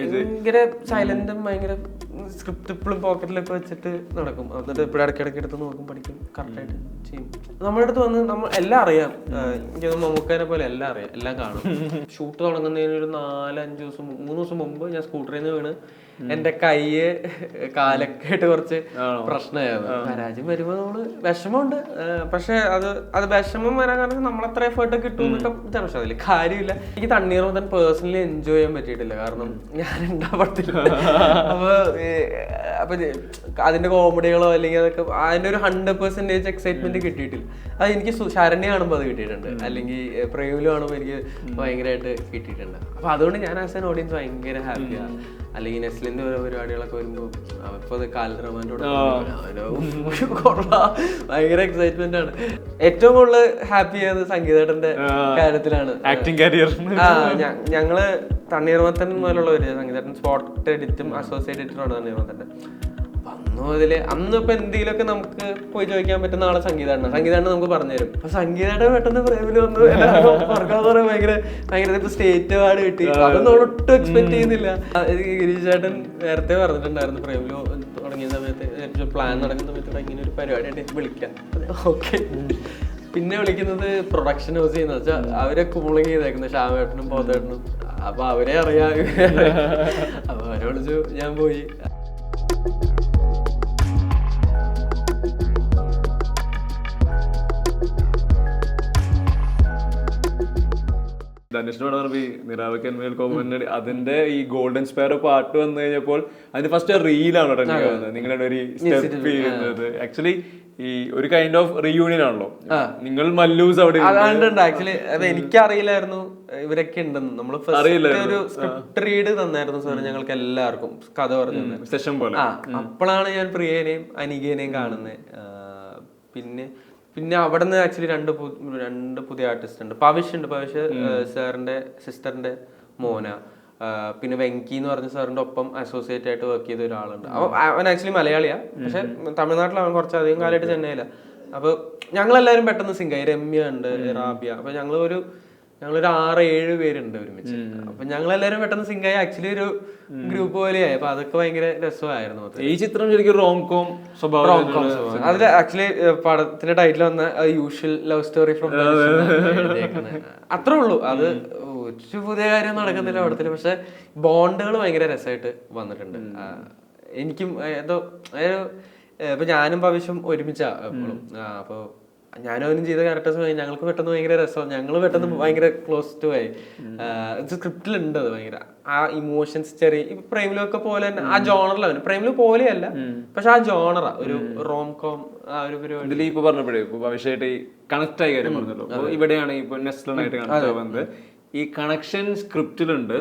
ഭയങ്കര സൈലന്റും ഭയങ്കര സ്ക്രിപ്റ്റ് ഇപ്പോഴും പോക്കറ്റിലൊക്കെ വെച്ചിട്ട് നടക്കും. എന്നിട്ട് ഇപ്പോഴും ഇടയ്ക്കിടയ്ക്ക് എടുത്ത് നോക്കും, പഠിക്കും, കറക്റ്റായിട്ട് ചെയ്യും. നമ്മുടെ അടുത്ത് വന്ന് നമ്മൾ എല്ലാം അറിയാം. എനിക്ക് മമ്മൂക്കാനെ പോലെ എല്ലാം അറിയാം, എല്ലാം കാണും. ഷൂട്ട് തുടങ്ങുന്നതിന് ഒരു 4-5 ദിവസം 3 ദിവസം മുമ്പ് ഞാൻ സ്കൂട്ടറിൽ നിന്ന് വീണ് എന്റെ കൈയ്യ് കാലൊക്കെ ആയിട്ട് കുറച്ച് പ്രശ്നമായിരുന്നു. പരാജയം വരുമ്പോ നമ്മള് വിഷമമുണ്ട്. പക്ഷെ അത് വിഷമം വരാൻ കാരണം നമ്മളത്ര എഫേർട്ട് കിട്ടും എന്നൊക്കെ പക്ഷെ അതിൽ കാര്യമില്ല. എനിക്ക് തണ്ണീർമത്തൻ പേഴ്സണലി എൻജോയ് ചെയ്യാൻ പറ്റിയിട്ടില്ല. കാരണം ഞാൻ ഉണ്ടാവത്തില്ല. അപ്പൊ അതിന്റെ കോമഡികളോ അല്ലെങ്കിൽ അതൊക്കെ അതിന്റെ ഒരു 100% എക്സൈറ്റ്മെന്റ് കിട്ടിയിട്ടില്ല. അത് എനിക്ക് ശരണ്യ കാണുമ്പോൾ അത് കിട്ടിയിട്ടുണ്ട്, അല്ലെങ്കിൽ പ്രേമില് കാണുമ്പോൾ എനിക്ക് ഭയങ്കരമായിട്ട് കിട്ടിയിട്ടുണ്ട്. അപ്പൊ അതുകൊണ്ട് ഞാൻ ആസ് ആൻ ഓഡിയൻസ് ഭയങ്കര ഹാപ്പിയാണ്. അല്ലെങ്കിൽ നെസ്ലിന്റെ ഓരോ പരിപാടികളൊക്കെ വരുമ്പോൾ അവരിപ്പോ കാലറഹ്മാനോട് ഭയങ്കര എക്സൈറ്റ്മെന്റ് ആണ്. ഏറ്റവും കൂടുതൽ ഹാപ്പി ആയത് സംഗീതേട്ടന്റെ കാര്യത്തിലാണ്. ആക്ടിങ് കരിയർ ഞങ്ങള് തണ്ണീർമത്തൻ മുതലുള്ളവര് സംഗീതേട്ടൻ സ്പോട്ട് എഡിറ്റും അസോസിയേറ്റ് എഡിറ്ററുമാണ് തണ്ണീർമത്തന്റെ. അന്ന് ഇപ്പൊ എന്തെങ്കിലുമൊക്കെ നമുക്ക് പോയി ചോദിക്കാൻ പറ്റുന്ന ആളെ സംഗീതമാണ് നമുക്ക് പറഞ്ഞുതരും. അപ്പൊ സംഗീതയുടെ പെട്ടെന്ന് പ്രേമില് വന്ന് പറയാൻ ഭയങ്കര ഇപ്പൊ സ്റ്റേറ്റ് അവാർഡ് കിട്ടി. അതൊന്നും ഒട്ടും എക്സ്പെക്ട് ചെയ്യുന്നില്ല. ഗിരീഷ് ചേട്ടൻ നേരത്തെ പറഞ്ഞിട്ടുണ്ടായിരുന്നു പ്രേമില് തുടങ്ങിയ സമയത്ത് പ്ലാൻ നടക്കുന്ന സമയത്ത് ഇങ്ങനെ ഒരു പരിപാടിയായിട്ട് വിളിക്കാം. ഓക്കെ. പിന്നെ വിളിക്കുന്നത് പ്രൊഡക്ഷൻ ഹൗസ് ചെയ്യുന്ന വെച്ചാൽ അവരെ കൂളിങ് ചെയ്തേക്കുന്നത് ശ്യാമേട്ടനും ബോധേട്ടനും. അപ്പൊ അവരെ അറിയാം. അപ്പൊ അവരെ വിളിച്ചു, ഞാൻ പോയി. അതിന്റെ ഈ ഗോൾഡൻ സ്പെയർ പാട്ട് വന്നു കഴിഞ്ഞപ്പോൾ അതിന്റെ ഫസ്റ്റ് റീലാണ് നിങ്ങളുടെ ഒരു സ്റ്റെപ്പ് ചെയ്യുന്നത്. ആക്ച്വലി ഈ ഒരു കൈൻഡ് ഓഫ് റീയൂണിയൻ ആണല്ലോ. നിങ്ങൾ മല്ലൂസ് അവിടെ ആക്ച്വലി എനിക്കറിയില്ലായിരുന്നു ഇവരൊക്കെ ഉണ്ടെന്ന്. നമ്മള് ഒരു സ്ക്രിപ്റ്റ് റീഡ് തന്നായിരുന്നു സാർ ഞങ്ങൾക്ക് എല്ലാവർക്കും, കഥ പറഞ്ഞു സെഷൻ പോലെ. അപ്പോഴാണ് ഞാൻ പ്രിയനെയും അനികേനെയും കാണുന്നത്. പിന്നെ അവിടെ നിന്ന് ആക്ച്വലി രണ്ട് പുതിയ ആർട്ടിസ്റ്റ് ഉണ്ട്. ഭവിഷ് സാറിന്റെ സിസ്റ്ററിന്റെ മോന. പിന്നെ വെങ്കി എന്ന് പറഞ്ഞ സാറിന്റെ ഒപ്പം അസോസിയേറ്റ് ആയിട്ട് വർക്ക് ചെയ്ത ഒരാളുണ്ട്. അവൻ ആക്ച്വലി മലയാളിയാ, പക്ഷെ തമിഴ്നാട്ടിൽ അവൻ കുറച്ചധികം കാലമായിട്ട് ചെന്നൈയില. അപ്പൊ ഞങ്ങളെല്ലാരും പെട്ടെന്ന് സിംഗായി. രമ്യ ഉണ്ട്, റാബിയ. അപ്പൊ ഞങ്ങളൊരു 6-7 പേരുണ്ട് ഒരുമിച്ച്. അപ്പൊ ഞങ്ങളെല്ലാരും പെട്ടെന്ന് സിംഗായി. ആക്ച്വലി ഒരു ഗ്രൂപ്പ് പോലെയായി. അപ്പൊ അതൊക്കെ ഭയങ്കര രസമായിരുന്നു. ഈ ചിത്രം ശരിക്കും റോംകോം സ്വഭാവം. അതിൽ ആക്ച്വലി പടത്തിന്റെ ടൈറ്റിൽ വന്ന യൂഷ്വൽ ലവ് സ്റ്റോറി ഫ്രം അത്രേ ഉള്ളൂ. അത് ഒരു പുതിയ കാര്യം നടക്കുന്നില്ല പടത്തില്. പക്ഷെ ബോണ്ടുകൾ ഭയങ്കര രസമായിട്ട് വന്നിട്ടുണ്ട്. എനിക്കും ഏതോ ഇപ്പൊ ഞാനും ഭവിഷ്യം ഒരുമിച്ചാ എപ്പോഴും. അപ്പൊ ഞാനും അവനും ചെയ്ത ക്യാരക്ടേഴ്സ് ഞങ്ങൾക്ക് പെട്ടെന്ന് ഭയങ്കര രസം. ഞങ്ങൾ പെട്ടെന്ന് ഭയങ്കര ക്ലോസ് ടു ആയി. സ്ക്രിപ്റ്റിലുണ്ട് അത് ഭയങ്കര ആ ഇമോഷൻസ്. ചെറിയ ഇപ്പൊ പ്രേമിലൊക്കെ പോലെ തന്നെ ആ ജോണറിലാണ്. പ്രേമില് പോലെയല്ല, പക്ഷെ ആ ജോണറാ ഒരു റോം കോം ആ ഒരു പരിപാടി. ഇപ്പൊ പറഞ്ഞപ്പോഴേ ഇപ്പൊ ഭവിഷ്യമായിട്ട് കണക്ട് ആയ കാര്യം പറഞ്ഞല്ലോ. ഇവിടെയാണ് ഇപ്പൊ നെസ്ലനായിട്ട് കണക്ട് ആവുന്നത്. ഈ കണക്ഷൻ സ്ക്രിപ്റ്റിലുണ്ട്,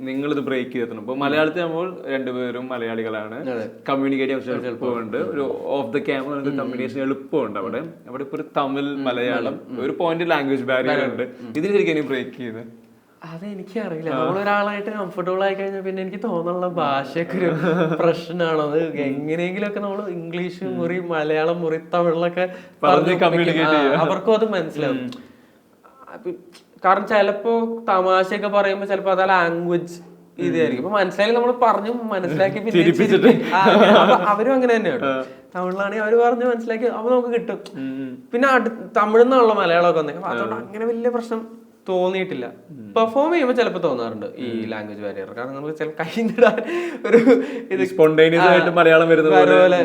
നിങ്ങൾ ഇത് ബ്രേക്ക് ചെയ്തിട്ടുണ്ട്. ഇപ്പൊ മലയാളത്തിൽ നമ്മൾ രണ്ടുപേരും മലയാളികളാണ്, കമ്മ്യൂണിക്കേറ്റ് ചെയ്യാൻ എളുപ്പമുണ്ട്. ഒരു ഓഫ് ദ ക്യാമറ കമ്മ്യൂണിക്കേഷൻ എളുപ്പമുണ്ട്. അവിടെ ഇപ്പൊ ഒരു തമിഴ് മലയാളം ഒരു പോയിന്റ് ലാംഗ്വേജ് ബാരിയർ ഉണ്ട്. ഇതിന് ശരിക്കും ബ്രേക്ക് ചെയ്ത് അതെനിക്കറിയില്ല. നമ്മളൊരാളായിട്ട് കംഫർട്ടബിൾ ആയി കഴിഞ്ഞാൽ പിന്നെ എനിക്ക് തോന്നുന്നുള്ള ഭാഷയൊക്കെ ഒരു പ്രശ്നമാണോ. അത് എങ്ങനെയെങ്കിലും ഒക്കെ നമ്മൾ ഇംഗ്ലീഷ് മുറി, മലയാളം മുറി, തമിഴിലൊക്കെ അവർക്കും അത് മനസ്സിലാവും. കാരണം ചിലപ്പോ തമാശയൊക്കെ പറയുമ്പോ ചിലപ്പോ അത് ലാംഗ്വേജ് ഇതായിരിക്കും. ഇപ്പൊ മനസ്സിലാക്കി നമ്മൾ പറഞ്ഞു മനസ്സിലാക്കി അവരും അങ്ങനെ തന്നെയാണ്. തമിഴിലാണെങ്കിൽ അവര് പറഞ്ഞ് മനസ്സിലാക്കി അപ്പൊ നമുക്ക് കിട്ടും. പിന്നെ തമിഴിൽ നിന്നുള്ള മലയാളമൊക്കെ വന്നേക്കും. അതുകൊണ്ട് അങ്ങനെ വലിയ പ്രശ്നം തോന്നിയിട്ടില്ല. പെർഫോം ചെയ്യുമ്പോൾ ചിലപ്പോൾ തോന്നാറുണ്ട് ഈ ലാംഗ്വേജ് ബാരിയർ. കാരണം നമുക്ക് ചില കൈന്നിടാൻ ഒരു ഇത് സ്പോണ്ടേനിയസ് ആയിട്ട് മലയാളം വരുന്ന പോലെ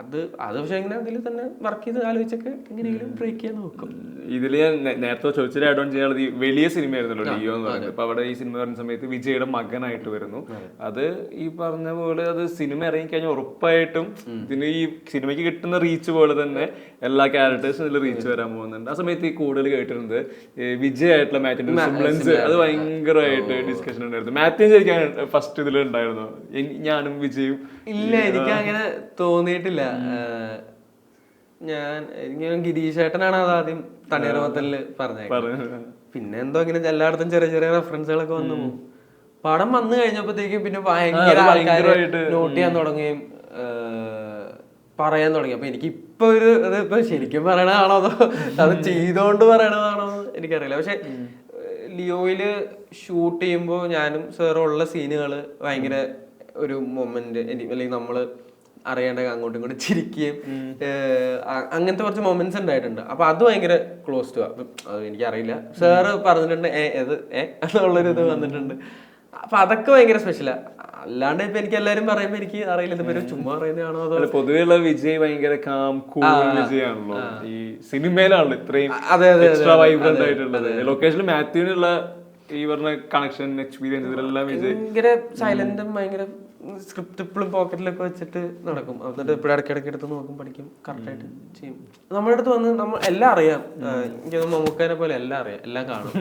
അത് പക്ഷെ എങ്ങനെ അതിൽ തന്നെ വർക്ക് ചെയ്ത് ആലോചിച്ചൊക്കെ എങ്ങനെയെങ്കിലും ബ്രേക്ക് ചെയ്യാൻ നോക്കും. ഇതില് ഞാൻ നേരത്തെ ചോദിച്ചൊരു ആഡ് ഓൺ ചെയ്യാനുള്ളത് ഈ വലിയ സിനിമയായിരുന്നല്ലോ ലിയോ എന്ന് പറയുന്നത്. അപ്പൊ അവിടെ ഈ സിനിമ പറയുന്ന സമയത്ത് വിജയുടെ മകനായിട്ട് വരുന്നു. അത് ഈ പറഞ്ഞ പോലെ അത് സിനിമ ഇറങ്ങിക്കഴിഞ്ഞാൽ ഉറപ്പായിട്ടും ഇതിന് ഈ സിനിമയ്ക്ക് കിട്ടുന്ന റീച്ച് പോലെ തന്നെ എല്ലാ ക്യാരക്ടേഴ്സും ഇതിൽ റീച്ച് വരാൻ പോകുന്നുണ്ട്. ആ സമയത്ത് ഈ കൂടുതൽ കേട്ടിരുന്നത് വിജയ് ആയിട്ടുള്ള മാറ്റിന്റെ സിംബ്ലൻസ് അത് ഭയങ്കരമായിട്ട് ഡിസ്കഷൻ ഉണ്ടായിരുന്നു. മാറ്റിൻ ശരിക്കും ഫസ്റ്റ് ഇതിൽ ഉണ്ടായിരുന്നു. ഞാനും വിജയും ഇല്ല, എനിക്ക് അങ്ങനെ തോന്നിയിട്ടില്ല. എനിക്ക് ഗിരീഷ് ഏട്ടനാണ് അത് ആദ്യം തണ്ണീർമത്തനില് പറഞ്ഞത്. പിന്നെ എന്തോ ഇങ്ങനെ എല്ലായിടത്തും ചെറിയ ചെറിയ റെഫറൻസുകളൊക്കെ വന്നു പോകും. പടം വന്നു കഴിഞ്ഞപ്പോഴത്തേക്കും പിന്നെ ഭയങ്കര ആൾക്കാരായിട്ട് നോട്ട് ചെയ്യാൻ തുടങ്ങുകയും പറയാൻ തുടങ്ങി. അപ്പൊ എനിക്ക് ഇപ്പൊ ഒരു ഇപ്പൊ ശരിക്കും പറയണതാണോ അതോ അത് ചെയ്തോണ്ട് പറയണതാണോ എനിക്കറിയില്ല. പക്ഷെ ലിയോയില് ഷൂട്ട് ചെയ്യുമ്പോൾ ഞാനും സാറും ഉള്ള സീനുകള് ഭയങ്കര ഒരു മൊമെന്റ്, അല്ലെങ്കിൽ നമ്മള് അറിയാണ്ട് അങ്ങോട്ടും ഇങ്ങോട്ടും ചിരിക്കുകയും അങ്ങനത്തെ കുറച്ച് മൊമെന്റ്സ് ഉണ്ടായിട്ടുണ്ട്. അപ്പൊ അത് ഭയങ്കര ക്ലോസ് ടു. അത് എനിക്കറിയില്ല, സാറ് പറഞ്ഞിട്ടുണ്ട് എന്നുള്ളൊരു ഇത് വന്നിട്ടുണ്ട്. അപ്പൊ അതൊക്കെ ഭയങ്കര സ്പെഷ്യലാ. അല്ലാണ്ട് ഇപ്പൊ എനിക്ക് എല്ലാരും പറയുമ്പോ എനിക്ക് അറിയില്ല, ഇത് ചുമ്മാ പറയുന്നതാണോ അതോ. പൊതുവെയുള്ള വിജയ് ഭയങ്കര കാം കൂൾ വിജയാണല്ലോ, ഈ സിനിമയിലാണല്ലോ ഇത്രയും എക്സ്ട്രാ വൈബ്രന്റ് ആയിട്ടുള്ളത്. ലൊക്കേഷനിൽ മാത്യുവിനുള്ള ഈ പറഞ്ഞ കണക്ഷൻ എക്സ്പീരിയൻസ് ഇതെല്ലാം വിജയ് ഭയങ്കര സൈലന്റും ഭയങ്കര സ്ക്രിപ്റ്റ് ഇപ്പോഴും പോക്കറ്റിലൊക്കെ വെച്ചിട്ട് നടക്കും. എന്നിട്ട് എപ്പോഴും ഇടയ്ക്കിടയ്ക്ക് എടുത്ത് നോക്കും, പഠിക്കും, കറക്റ്റായിട്ട് ചെയ്യും. നമ്മുടെ അടുത്ത് വന്ന് നമ്മൾ എല്ലാം അറിയാം. എനിക്ക് മമ്മൂക്കാനെ പോലെ എല്ലാം അറിയാം, എല്ലാം കാണും.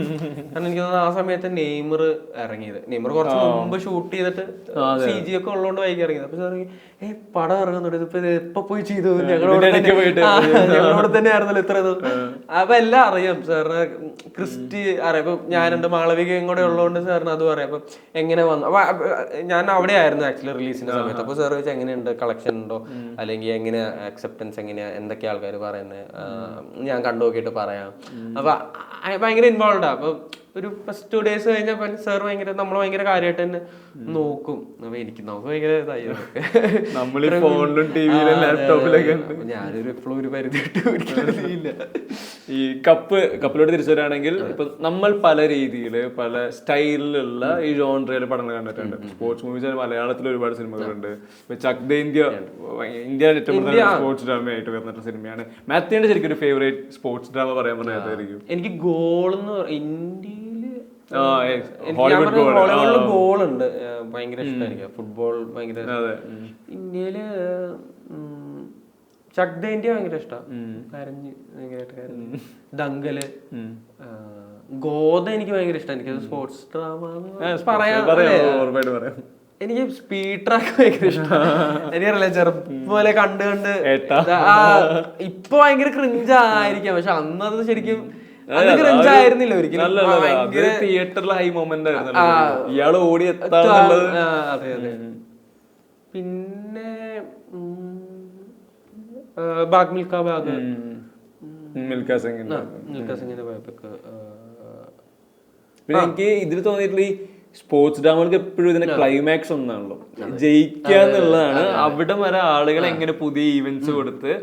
കാരണം എനിക്ക് തോന്നുന്നു ആ സമയത്ത് നെയ്മർ ഇറങ്ങിയത്, നെയ്മർ കുറച്ച് മുമ്പ് ഷൂട്ട് ചെയ്തിട്ട് CG ഒക്കെ ഉള്ളതുകൊണ്ട് വൈകി ഇറങ്ങിയത്. അപ്പൊ സാർ പടം ഇറങ്ങുന്നുണ്ട്, ഇതിപ്പോ ഇപ്പൊ പോയി ചെയ്തു, ഞങ്ങളോട് തന്നെ ആയിരുന്നല്ലോ ഇത്ര ഇത്. അപ്പൊ എല്ലാം അറിയാം സാറിന്. ക്രിസ്റ്റി അറിയാം, ഇപ്പൊ ഞാനുണ്ട്, മാളവികയും കൂടെ ഉള്ളതുകൊണ്ട് സാറിന് അതും അറിയാം. അപ്പൊ എങ്ങനെ വന്നു, അപ്പൊ ഞാൻ അവിടെ ആയിരുന്നു ആക്ച്വലി റിലീസിന്റെ സമയത്ത്. അപ്പൊ സാർ വെച്ചാൽ എങ്ങനെയുണ്ട്, കളക്ഷൻ ഉണ്ടോ, അല്ലെങ്കിൽ എങ്ങനെ അക്സെപ്റ്റൻസ് എങ്ങനെയാ, എന്തൊക്കെയാ ആൾക്കാർ പറയുന്നത്, ഞാൻ കണ്ടു നോക്കിയിട്ട് പറയാം. അപ്പൊ ഭയങ്കര ഇൻവോൾവ്. അപ്പൊ ഒരു ഫസ്റ്റ് 2 days കഴിഞ്ഞപ്പോൾ സാർ ഭയങ്കര നമ്മളെ ഭയങ്കര കാര്യമായിട്ട് തന്നെ നോക്കും. അപ്പൊ നമുക്ക് ഭയങ്കര ഇതായി. ഞാനൊരു എപ്പോഴും ഒരു പരിധി ഇല്ല. ഈ കപ്പിലോട്ട് തിരിച്ചു വരികയാണെങ്കിൽ ഇപ്പൊ നമ്മൾ പല രീതിയില് പല സ്റ്റൈലിലുള്ള ഈ ജോൺറയില് പടങ്ങൾ കണ്ടിട്ടുണ്ട്. സ്പോർട്സ് മൂവീസ് മലയാളത്തിൽ ഒരുപാട് സിനിമകളുണ്ട്. ഇപ്പൊ ചക് ദ ഇന്ത്യ ഏറ്റവും കൂടുതൽ സ്പോർട്സ് ഡ്രാമ ആയിട്ട് വരുന്ന സിനിമയാണ്. മാത്യുവിന്റെ ശരിക്കും ഒരു ഫേവറേറ്റ് സ്പോർട്സ് ഡ്രാമ പറയാൻ പറഞ്ഞാൽ ഏതായിരിക്കും? എനിക്ക് ഗോൾ എന്ന് ഇന്ത്യയില് ഹോളിവുഡ് ഗോൾ ഉണ്ട്, ഭയങ്കര ഇഷ്ടമായിരിക്കും. ഫുട്ബോൾ ഭയങ്കര ഇന്ത്യയില് ചക് ദ ഇന്ത്യ ഭയങ്കര ഇഷ്ടമാണ്. കരഞ്ഞ് ഭയങ്കരമായിട്ട് കരഞ്ഞ്. ദങ്കല്, ഗോദ എനിക്ക് ഭയങ്കര ഇഷ്ടമാണ്. എനിക്കത് സ്പോർട്സ് ഡ്രാമ പറയാം. എനിക്ക് സ്പീഡ് ട്രാക്ക് ഭയങ്കര ഇഷ്ടമാണ്. എനിക്കറിയില്ല, ചെറുപ്പം പോലെ കണ്ട് ഇപ്പൊ ഭയങ്കര ക്രിഞ്ച് ആയിരിക്കാം, പക്ഷെ അന്നത് ശരിക്കും അത് ക്രിഞ്ച് ആയിരുന്നില്ല ഒരിക്കലും. തിയേറ്ററിൽ ഹൈ മൊമെന്റ് ആയിരുന്നു, ഇയാള് ഓടി എത്താൻ. അതെ അതെ. പിന്നെ ബാഗ് മിൽഖാ ബാഗ്, മിൽഖാ സിംഗിന്റെ പോയപ്പോഴൊക്കെ. പിന്നെ എനിക്ക് ഇതിൽ തോന്നിയിട്ടുള്ള ഈ സ്പോർട്സ് ഡ്രാമകൾക്ക് എപ്പോഴും ഇതിന്റെ ക്ലൈമാക്സ് ഒന്നാണല്ലോ, ജയിക്കുക എന്നുള്ളതാണ്. അവിടെ വരെ ആളുകൾ എങ്ങനെ പുതിയ ഈവന്റ്സ് കൊടുത്ത്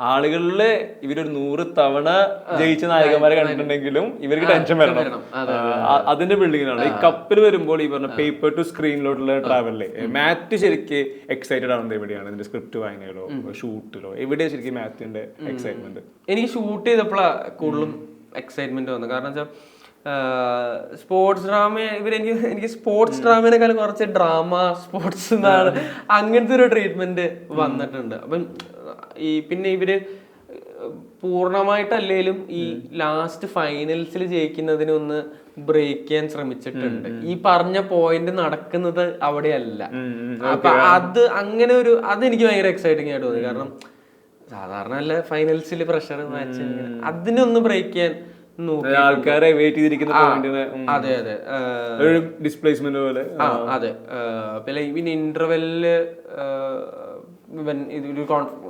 ആളുകളില് ഇവരൊരു 100 തവണ ജയിച്ച നായകന്മാരെ കണ്ടിട്ടുണ്ടെങ്കിലും ഇവർക്ക് ടെൻഷൻ വരണം. അതിന്റെ ബിൽഡിങ്ങിനാണ്. ഈ കപ്പിൽ വരുമ്പോൾ ഈ പറഞ്ഞ പേപ്പർ ടു സ്ക്രീനിലോട്ടുള്ള ട്രാവലില് മാത്യു ശരിക്ക് എക്സൈറ്റഡ് ആവുന്നത് എവിടെയാണ്? ഇതിന്റെ സ്ക്രിപ്റ്റ് വായനയിലോ ഷൂട്ടിലോ എവിടെയാണ് ശരിക്കും മാത്യുവിന്റെ എക്സൈറ്റ്മെന്റ്? എനിക്ക് ഷൂട്ട് ചെയ്തപ്പോഴാണ് കൂടുതലും എക്സൈറ്റ്മെന്റ് വന്നത്. കാരണം വെച്ചാൽ സ്പോർട്സ് ഡ്രാമ എനിക്ക് സ്പോർട്സ് ഡ്രാമേനേക്കാളും കുറച്ച് ഡ്രാമ സ്പോർട്സ് എന്നാണ് അങ്ങനത്തെ ഒരു ട്രീറ്റ്മെന്റ് വന്നിട്ടുണ്ട്. അപ്പം പിന്നെ ഇവര് പൂർണ്ണമായിട്ടല്ലേലും ഈ ലാസ്റ്റ് ഫൈനൽസിൽ ജയിക്കുന്നതിന് ഒന്ന് ബ്രേക്ക് ചെയ്യാൻ ശ്രമിച്ചിട്ടുണ്ട്. ഈ പറഞ്ഞ പോയിന്റ് നടക്കുന്നത് അവിടെയല്ല. അപ്പൊ അത് അങ്ങനെ ഒരു അതെനിക്ക് ഭയങ്കര എക്സൈറ്റിംഗ് ആയിട്ട് തോന്നി. കാരണം സാധാരണ അല്ല ഫൈനൽസിൽ പ്രഷർ മാച്ച്, അതിനൊന്ന് ബ്രേക്ക് ചെയ്യാൻ ആൾക്കാരെ വെയിറ്റ് ചെയ്തിരിക്കുന്ന പോയിന്റിന്. അതെ അതെ, ഒരു ഡിസ്പ്ലേസ്മെന്റ് പോലെ. അതെ. പിന്നെ ഇന്റർവെല്ലില്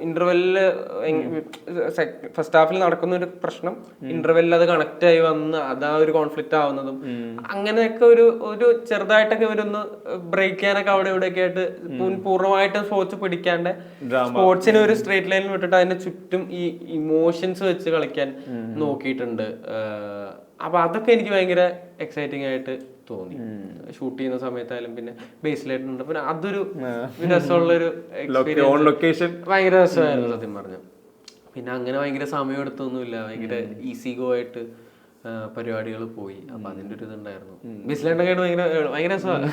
ഇന്റർവെല്ലില് ഫസ്റ്റ് ഹാഫിൽ നടക്കുന്ന ഒരു പ്രശ്നം ഇന്റർവെല്ലിൽ അത് കണക്ട് ആയി വന്ന് അതാ ഒരു കോൺഫ്ലിക്റ്റ് ആവുന്നതും അങ്ങനെയൊക്കെ ഒരു ചെറുതായിട്ടൊക്കെ ഇവരൊന്ന് ബ്രേക്ക് ചെയ്യാനൊക്കെ അവിടെ ഇവിടെയൊക്കെ ആയിട്ട് പൂർണ്ണമായിട്ടും സ്പോർട്സ് പിടിക്കാണ്ട് സ്പോർട്സിനെ ഒരു സ്ട്രേറ്റ് ലൈനിൽ വിട്ടിട്ട് അതിന്റെ ചുറ്റും ഈ ഇമോഷൻസ് വെച്ച് കളിക്കാൻ നോക്കിയിട്ടുണ്ട്. അപ്പൊ അതൊക്കെ എനിക്ക് ഭയങ്കര എക്സൈറ്റിംഗ് ആയിട്ട് തോന്നി ഷൂട്ട് ചെയ്യുന്ന സമയത്തായാലും. പിന്നെ ബേസിലായിട്ടുണ്ട്, പിന്നെ അതൊരു രസമുള്ളൊരു എക്സ്പീരിയൻസ്, ഭയങ്കര രസമായിരുന്നു സത്യം പറഞ്ഞു. പിന്നെ അങ്ങനെ ഭയങ്കര സമയം എടുത്തൊന്നുമില്ല, ഭയങ്കര ഈസി ഗോ ആയിട്ട് പരിപാടികൾ പോയി. അപ്പൊ അതിന്റെ ഒരു ഇതുണ്ടായിരുന്നു. ബേസിലായിട്ടൊക്കെ ഭയങ്കര രസമാണ്.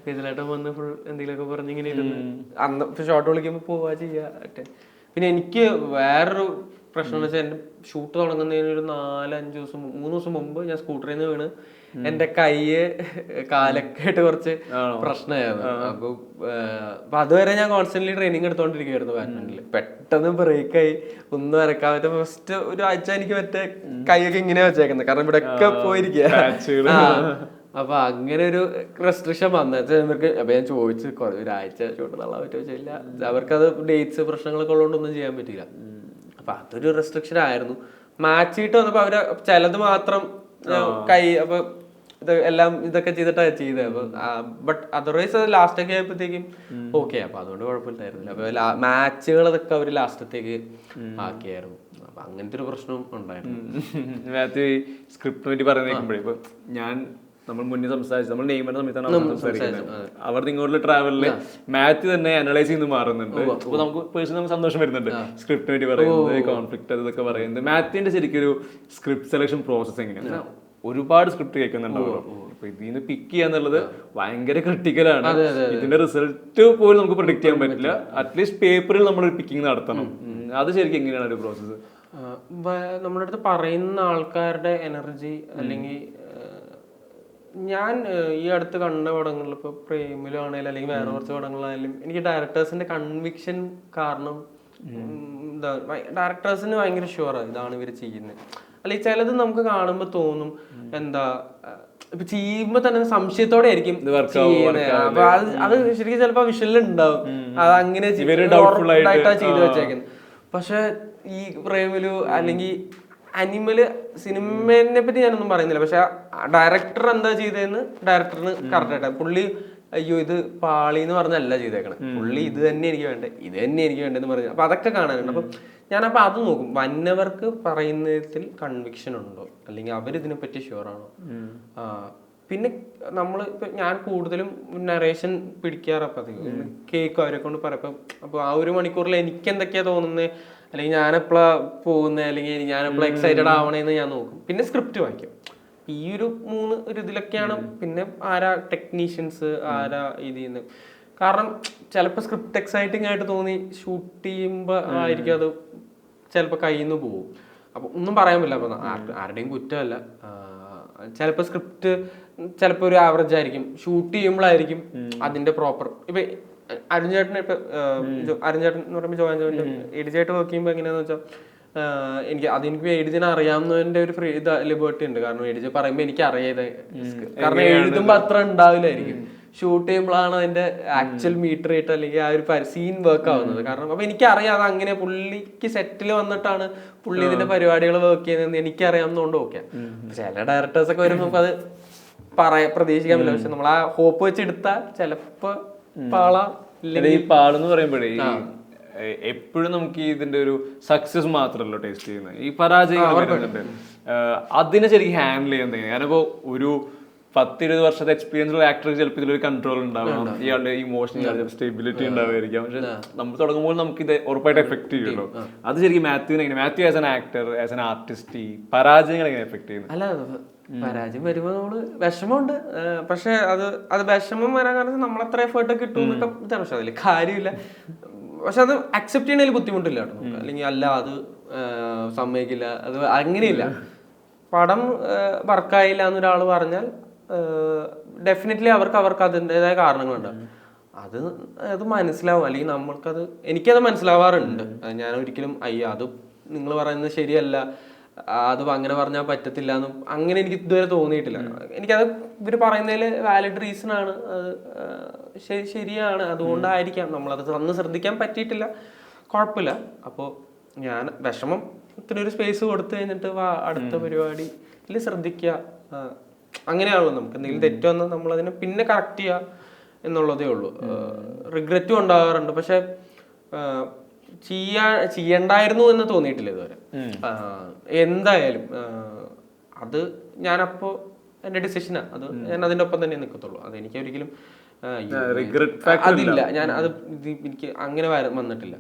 ബേസിലായിട്ട് വന്ന് ഫുൾ എന്തെങ്കിലുമൊക്കെ പറഞ്ഞിങ്ങനെ ഇരുന്ന് അന്ന് ഷോട്ട് വിളിക്കുമ്പോൾ പോവാ ചെയ്യാ. പിന്നെ എനിക്ക് വേറൊരു പ്രശ്നം എന്ന് വെച്ചാൽ എന്റെ ഷൂട്ട് തുടങ്ങുന്നതിന് ഒരു 4-5 ദിവസം 3 ദിവസം മുമ്പ് ഞാൻ സ്കൂട്ടറിൽ നിന്ന് വീണ് എന്റെ കൈയ്യ് കാലൊക്കെ ആയിട്ട് കുറച്ച് പ്രശ്നമായിരുന്നു. അപ്പൊ അതുവരെ ഞാൻ കോൺസ്റ്റന്റ്ലി ട്രെയിനിങ് എടുത്തോണ്ടിരിക്കുവായിരുന്നു ബാഡ്മിന്റണിൽ. പെട്ടെന്ന് ബ്രേക്കായി ഒന്നും വരക്കാൻ പറ്റും. ഫസ്റ്റ് ഒരു ആഴ്ച എനിക്ക് മറ്റേ കൈയൊക്കെ ഇങ്ങനെ വെച്ചേക്കുന്നത്, കാരണം ഇവിടെ ഒക്കെ പോയിരിക്കുക. അപ്പൊ അങ്ങനെ ഒരു റെസ്ട്രിക്ഷൻ വന്നത് ഇവർക്ക്. അപ്പൊ ഞാൻ ചോദിച്ചു ഒരാഴ്ച ഷൂട്ട് തള്ളാൻ പറ്റുമോ ചോദിച്ചില്ല. അവർക്കത് ഡേറ്റ്സ് പ്രശ്നങ്ങളൊക്കെ ഉള്ളതുകൊണ്ടൊന്നും ചെയ്യാൻ പറ്റില്ല. അപ്പൊ അതൊരു റെസ്ട്രിക്ഷൻ ആയിരുന്നു. മാച്ച് ചെയ്തിട്ട് വന്നപ്പോ അവര് ചിലത് മാത്രം കൈ അപ്പൊ എല്ലാം ഇതൊക്കെ ചെയ്തിട്ടാണ് ചെയ്തത്. അപ്പൊ ബട്ട് അതർവൈസ് അത് ലാസ്റ്റ് ഒക്കെ ആയപ്പോഴത്തേക്കും ഓക്കെ, അപ്പൊ അതുകൊണ്ട് കുഴപ്പമില്ലായിരുന്നില്ല. അപ്പൊ മാച്ചുകൾ അതൊക്കെ അവര് ലാസ്റ്റത്തേക്ക് ആക്കിയായിരുന്നു. അപ്പൊ അങ്ങനത്തെ ഒരു പ്രശ്നവും ഉണ്ടായിരുന്നു. സ്ക്രിപ്റ്റിനെ പറ്റി പറയുന്നേക്കുമ്പോഴേ ഇപ്പൊ നമ്മൾ മുന്നേ സംസാരിച്ചു, നമ്മൾ നെയ്മറിന്റെ സമയത്താണ് സംസാരിക്കുന്നത്. അവിടെ ഇങ്ങോട്ടുള്ള ട്രാവലില് മാത്യു തന്നെ അനലൈസ് ചെയ്ത് മാറുന്നുണ്ട്. അപ്പൊ നമുക്ക് പേഴ്സണൽ സന്തോഷം വരുന്നുണ്ട്. സ്ക്രിപ്റ്റിനെ പറ്റി പറയുന്നത്, കോൺഫ്ലിക്റ്റ് അതൊക്കെ പറയുന്നത്. മാത്യുവിന്റെ ശരിക്കും ഒരു സ്ക്രിപ്റ്റ് സെലക്ഷൻ പ്രോസസ് എങ്ങനെയാണ്? ഒരുപാട് സ്ക്രിപ്റ്റ് കേൾക്കുന്നുണ്ടാവുമല്ലോ. അപ്പൊ ഇതിന്ന് പിക്ക് ചെയ്യാന്നുള്ളത് ഭയങ്കര ക്രിട്ടിക്കലാണ്. ഇതിന്റെ റിസൾട്ട് പോലും നമുക്ക് പ്രൊഡിക്ട് ചെയ്യാൻ പറ്റില്ല. അറ്റ്ലീസ്റ്റ് പേപ്പറിൽ നമ്മൾ പിക്കിങ് നടത്തണം. അത് ശരിക്കും എങ്ങനെയാണ് ഒരു പ്രോസസ്സ്? നമ്മുടെ അടുത്ത് പറയുന്ന ആൾക്കാരുടെ എനർജി, അല്ലെങ്കിൽ ഞാൻ ഈ അടുത്ത് കണ്ട പടങ്ങളിൽ ഇപ്പൊ പ്രേമിലും ആണെങ്കിലും അല്ലെങ്കിൽ വേറെ കുറച്ച് പടങ്ങളായാലും എനിക്ക് ഡയറക്ടേഴ്സിന്റെ കൺവിക്ഷൻ കാരണം ഡയറക്ടേഴ്സിന് ഭയങ്കര ഷുവറാണ് ഇതാണ് ഇവർ ചെയ്യുന്നത്. അല്ലെങ്കിൽ ചിലത് നമുക്ക് കാണുമ്പോൾ തോന്നും എന്താ ഇപ്പൊ ചെയ്യുമ്പോ തന്നെ സംശയത്തോടെ ആയിരിക്കും ചെയ്യുന്നത്. അപ്പൊ അത് ശരിക്കും ചിലപ്പോ വിഷ്വലിൽ ഉണ്ടാവും, അത് അങ്ങനെ ചെയ്തു വെച്ചേക്കുന്നത്. പക്ഷെ ഈ പ്രേമിലു അല്ലെങ്കിൽ അനിമല് സിനിമേനെ പറ്റി ഞാനൊന്നും പറയുന്നില്ല. പക്ഷെ ഡയറക്ടർ എന്താ ചെയ്തതെന്ന് ഡയറക്ടറിന് കറക്റ്റ് ആയിട്ട് പുള്ളി അയ്യോ ഇത് പാളി എന്ന് പറഞ്ഞല്ല ചെയ്തേക്കണം, പുള്ളി ഇത് തന്നെ എനിക്ക് വേണ്ടേ, ഇത് തന്നെ എനിക്ക് വേണ്ടെന്ന് പറഞ്ഞു. അപ്പൊ അതൊക്കെ കാണാനുണ്ട്. അപ്പൊ ഞാനപ്പോ അത് നോക്കും, വന്നവർക്ക് പറയുന്നതിൽ കൺവിക്ഷൻ ഉണ്ടോ, അല്ലെങ്കിൽ അവരിതിനെ പറ്റി ഷുവറാണോ. പിന്നെ നമ്മൾ ഇപ്പൊ ഞാൻ കൂടുതലും നറേഷൻ പിടിക്കാറപ്പം അധികം കേൾക്കും അവരെ കൊണ്ട് പറയപ്പം. അപ്പൊ ആ 1 മണിക്കൂറിൽ എനിക്ക് എന്തൊക്കെയാ തോന്നുന്നത്, അല്ലെങ്കിൽ ഞാനെപ്പോഴാ പോകുന്നത്, അല്ലെങ്കിൽ ഞാനെപ്പോഴാ എക്സൈറ്റഡ് ആവണേന്ന് ഞാൻ നോക്കും. പിന്നെ സ്ക്രിപ്റ്റ് വായിക്കും. ഈ ഒരു 3 ഇതിലൊക്കെയാണ്. പിന്നെ ആരാ ടെക്നീഷ്യൻസ്, ആരാ ഇത് ചെയ്യുന്നത്. കാരണം ചിലപ്പോൾ സ്ക്രിപ്റ്റ് എക്സൈറ്റിംഗ് ആയിട്ട് തോന്നി ഷൂട്ട് ചെയ്യുമ്പോൾ ആയിരിക്കും അത് ചിലപ്പോൾ കയ്യിൽ നിന്ന് പോകും. അപ്പൊ ഒന്നും പറയാൻ പറ്റില്ല. അപ്പൊ ആരുടെയും കുറ്റമല്ല. ചിലപ്പോൾ സ്ക്രിപ്റ്റ് ചിലപ്പോൾ ഒരു ആവറേജ് ആയിരിക്കും, ഷൂട്ട് ചെയ്യുമ്പോഴായിരിക്കും അതിന്റെ പ്രോപ്പർ. ഇപ്പൊ അരുൺ ചേട്ടൻ എന്ന് പറയുമ്പോൾ ജോയിൻ എഡിജായിട്ട് വർക്ക് ചെയ്യുമ്പോൾ എങ്ങനെയാന്ന് വെച്ചാൽ എനിക്ക് എഡിജിനെ അറിയാവുന്നതിന്റെ ഒരു ഫ്രീ ലിബർട്ടി ഉണ്ട്. കാരണം എഡിജ് പറയുമ്പോൾ എനിക്ക് അറിയാതെ, കാരണം എഴുതുമ്പോൾ അത്ര ഉണ്ടാവില്ലായിരിക്കും. ഷൂട്ട് ചെയ്യുമ്പോഴാണ് അതിന്റെ ആക്ച്വൽ മീറ്റർ ആയിട്ട് അല്ലെങ്കിൽ ആ ഒരു സീൻ വർക്ക് ആവുന്നത്. കാരണം അപ്പൊ എനിക്കറിയാം അത് അങ്ങനെ പുള്ളിക്ക് സെറ്റിൽ വന്നിട്ടാണ് പുള്ളി ഇതിന്റെ പരിപാടികൾ വർക്ക് ചെയ്യുന്നതെന്ന് എനിക്കറിയാവുന്നതുകൊണ്ട് ഓക്കെ. ചില ഡയറക്ടേഴ്സ് ഒക്കെ വരുമ്പോൾ നമുക്ക് അത് പ്രതീക്ഷിക്കാൻ പറ്റില്ല. പക്ഷെ നമ്മൾ ആ ഹോപ്പ് വെച്ചെടുത്താൽ ചിലപ്പോ പാളെന്ന് പറയുമ്പോഴേ എപ്പോഴും നമുക്ക് ഇതിന്റെ ഒരു സക്സസ് മാത്രമല്ലോ ടേസ്റ്റ് ചെയ്യുന്നത്, ഈ പരാജയങ്ങൾ അതിനെ ശരിക്കും ഹാൻഡിൽ ചെയ്യാൻ തന്നെയാണ്. ഞാനിപ്പോ ഒരു 10-20 വർഷത്തെ എക്സ്പീരിയൻസ് ഉള്ള ആക്ടർക്ക് ചിലപ്പോൾ ഇതിലൊരു കൺട്രോൾ ഉണ്ടാവണം, ഇയാളുടെ ഇമോഷണൽ സ്റ്റെബിലിറ്റി ഉണ്ടാവുമായിരിക്കാം. പക്ഷെ നമ്മൾ തുടങ്ങുമ്പോൾ നമുക്ക് ഇത് ഉറപ്പായിട്ട് എഫക്ട് ചെയ്യുമല്ലോ. അത് ശരിക്കും മാത്യുവിനെ എങ്ങനെ, Mathew as an actor, as an artist, ഈ പരാജയങ്ങൾ എങ്ങനെ എഫക്ട് ചെയ്യുന്നത്? അല്ല, പരാജയം വരുമ്പോൾ നമ്മള് വിഷമമുണ്ട്. പക്ഷെ അത് വിഷമം വരാൻ കാരണം നമ്മളത്ര എഫേർട്ട് കിട്ടും എന്നൊക്കെ. പക്ഷെ അതിൽ കാര്യമില്ല. പക്ഷെ അത് അക്സെപ്റ്റ് ചെയ്യണതിൽ ബുദ്ധിമുട്ടില്ല കേട്ടോ. അല്ലെങ്കിൽ അല്ല അത് സമ്മതിക്കില്ല, അത് അങ്ങനെയില്ല. പടം വർക്കായില്ല എന്നൊരാൾ പറഞ്ഞാൽ ഡെഫിനറ്റ്ലി അവർക്ക് അതിൻ്റെതായ കാരണങ്ങളുണ്ട്. അത് മനസ്സിലാവും. അല്ലെങ്കിൽ നമ്മൾക്കത് എനിക്കത് മനസ്സിലാവാറുണ്ട്. ഞാൻ ഒരിക്കലും അത് നിങ്ങൾ പറയുന്നത് ശരിയല്ല, അത് അങ്ങനെ പറഞ്ഞാൽ പറ്റത്തില്ല എന്നും അങ്ങനെ എനിക്ക് ഇതുവരെ തോന്നിയിട്ടില്ല. എനിക്കത് ഇവർ പറയുന്നതിൽ വാലിഡ് റീസൺ ആണ്, അത് ശരിയാണ്, അതുകൊണ്ടായിരിക്കാം നമ്മളത് അന്ന് ശ്രദ്ധിക്കാൻ പറ്റിയിട്ടില്ല, കുഴപ്പമില്ല. അപ്പോൾ ഞാൻ വിഷമത്തിനൊരു സ്പേസ് കൊടുത്തു കഴിഞ്ഞിട്ട് അടുത്ത പരിപാടിയിൽ ശ്രദ്ധിക്കുക. അങ്ങനെയാണല്ലോ, നമുക്ക് എന്തെങ്കിലും തെറ്റുവന്ന് നമ്മളതിനെ പിന്നെ കറക്റ്റ് ചെയ്യുക എന്നുള്ളതേ ഉള്ളൂ. റിഗ്രറ്റും ഉണ്ടാകാറുണ്ട്, പക്ഷെ ചെയ്യണ്ടായിരുന്നു എന്ന് തോന്നിയിട്ടില്ല ഇതുവരെ. എന്തായാലും അത് ഞാനപ്പോ എന്റെ ഡിസിഷനാ, അത് ഞാൻ അതിന്റെ ഒപ്പം തന്നെ നിൽക്കത്തുള്ളൂ. അത് എനിക്ക് ഒരിക്കലും അതില്ല. ഞാൻ അത് എനിക്ക് അങ്ങനെ വന്നിട്ടില്ല.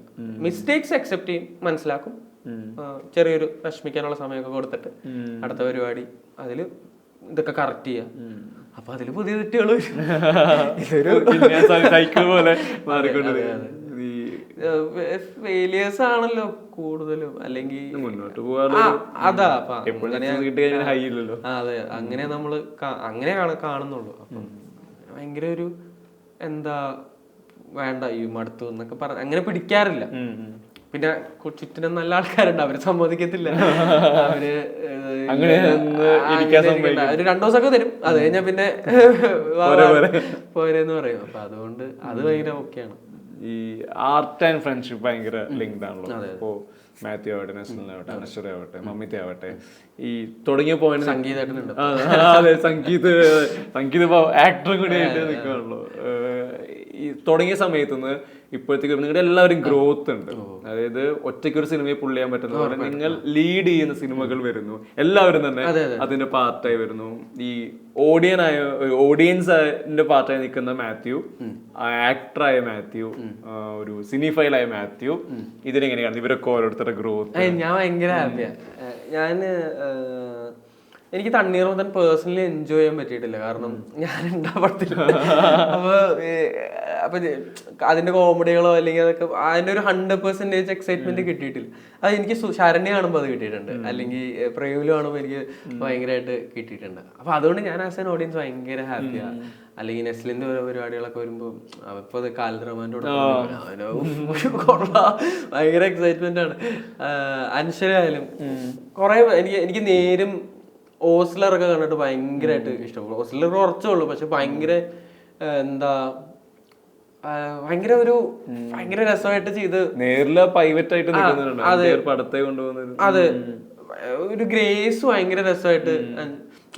മിസ്റ്റേക്സ് അക്സെപ്റ്റ് ചെയ്യും, മനസ്സിലാക്കും, ചെറിയൊരു വിഷമിക്കാനുള്ള സമയമൊക്കെ കൊടുത്തിട്ട് അടുത്ത പരിപാടി അതില് ഇതൊക്കെ കറക്റ്റ് ചെയ്യാം. അപ്പൊ അതില് പുതിയ തെറ്റുകൾ ഫെയിലിയേഴ്സ് ആണല്ലോ കൂടുതലും, അല്ലെങ്കിൽ മുന്നോട്ട് അതാ അതെ, അങ്ങനെ നമ്മള് അങ്ങനെ കാണുന്നുള്ളൂ. അപ്പം ഭയങ്കര ഒരു എന്താ വേണ്ട ഈ മടുത്തു എന്നൊക്കെ പറഞ്ഞ അങ്ങനെ പിടിക്കാറില്ല. പിന്നെ ചുറ്റിനും നല്ല ആൾക്കാരുണ്ട്, അവര് സമ്മതിക്കത്തില്ല. അവര് ഒരു 2 ദിവസമൊക്കെ തരും, അത് കഴിഞ്ഞാൽ പിന്നെ പോരെന്ന് പറയും. അപ്പൊ അതുകൊണ്ട് അത് ഭയങ്കര ഓക്കെയാണ്. ഈ ആർട്ട് ആൻഡ് ഫ്രണ്ട്ഷിപ്പ് ഭയങ്കര ലിങ്ക്ഡ് ആണല്ലോ. ഇപ്പോ മാത്യു ആവട്ടെ, നസ്ലിനാവട്ടെ, അനശ്വര ആവട്ടെ, മമ്മിത ആവട്ടെ, ഈ തുടങ്ങിയ പോയിന്റ് സംഗീതമായിട്ടുണ്ട്. അതെ, സംഗീത ഇപ്പൊ ആക്ടറും കൂടി ആയിട്ട് നിൽക്കുകയാണല്ലോ. ഈ തുടങ്ങിയ സമയത്തുനിന്ന് ഇപ്പോഴത്തേക്ക് നിങ്ങളുടെ എല്ലാവരും ഗ്രോത്ത് ഉണ്ട്. അതായത് ഒറ്റയ്ക്ക് ഒരു സിനിമയെ പുള്ള് ചെയ്യാൻ പറ്റുന്ന പോലെ നിങ്ങൾ ലീഡ് ചെയ്യുന്ന സിനിമകൾ വരുന്നു, എല്ലാവരും തന്നെ അതിന്റെ പാർട്ടായി വരുന്നു. ഈ ഓഡിയൻസിന്റെ പാർട്ടായി നിൽക്കുന്ന മാത്യു, ആക്ടറായ മാത്യു, ഒരു സിനിഫൈലായ മാത്യു, ഇതിനെങ്ങനെയാണ് ഇവരൊക്കെ ഓരോരുത്തരുടെ ഗ്രോത്ത്? ഞാൻ ഭയങ്കര ഹാപ്പിയാ. എനിക്ക് തണ്ണീർമത്തൻ പേഴ്സണലി എൻജോയ് ചെയ്യാൻ പറ്റിയിട്ടില്ല, കാരണം ഞാൻ ഉണ്ടാവത്തില്ല. അപ്പൊ അതിന്റെ കോമഡികളോ അല്ലെങ്കിൽ അതൊക്കെ അതിന്റെ ഒരു 100% എക്സൈറ്റ്മെന്റ് കിട്ടിയിട്ടില്ല. അത് എനിക്ക് ശരണ്യ കാണുമ്പോൾ അത് കിട്ടിയിട്ടുണ്ട്, അല്ലെങ്കിൽ പ്രേമില് കാണുമ്പോൾ എനിക്ക് ഭയങ്കരമായിട്ട് കിട്ടിയിട്ടുണ്ട്. അപ്പൊ അതുകൊണ്ട് ഞാൻ ആസ് ആൻ ഓഡിയൻസ് ഭയങ്കര ഹാപ്പിയാണ്. അല്ലെങ്കിൽ നെസ്ലിന്റെ ഓരോ പരിപാടികളൊക്കെ വരുമ്പോൾ ഇപ്പൊ കാലിദ് റഹ്മാന്റെ ഭയങ്കര എക്സൈറ്റ്മെന്റ് ആണ്. അൻഷരായാലും കുറെ എനിക്ക് നേരും ഓസ്ലറൊക്കെ കണ്ടിട്ട് ഭയങ്കരമായിട്ട് ഇഷ്ടപ്പെടും. ഓസ്ലർ കുറച്ചുള്ളൂ, പക്ഷെ ഭയങ്കര ഭയങ്കര രസമായിട്ട് ചെയ്ത് നേരില് പ്രൈവറ്റ് ആയിട്ട് അതെ, ഒരു ഗ്രേസ് ഭയങ്കര രസമായിട്ട്.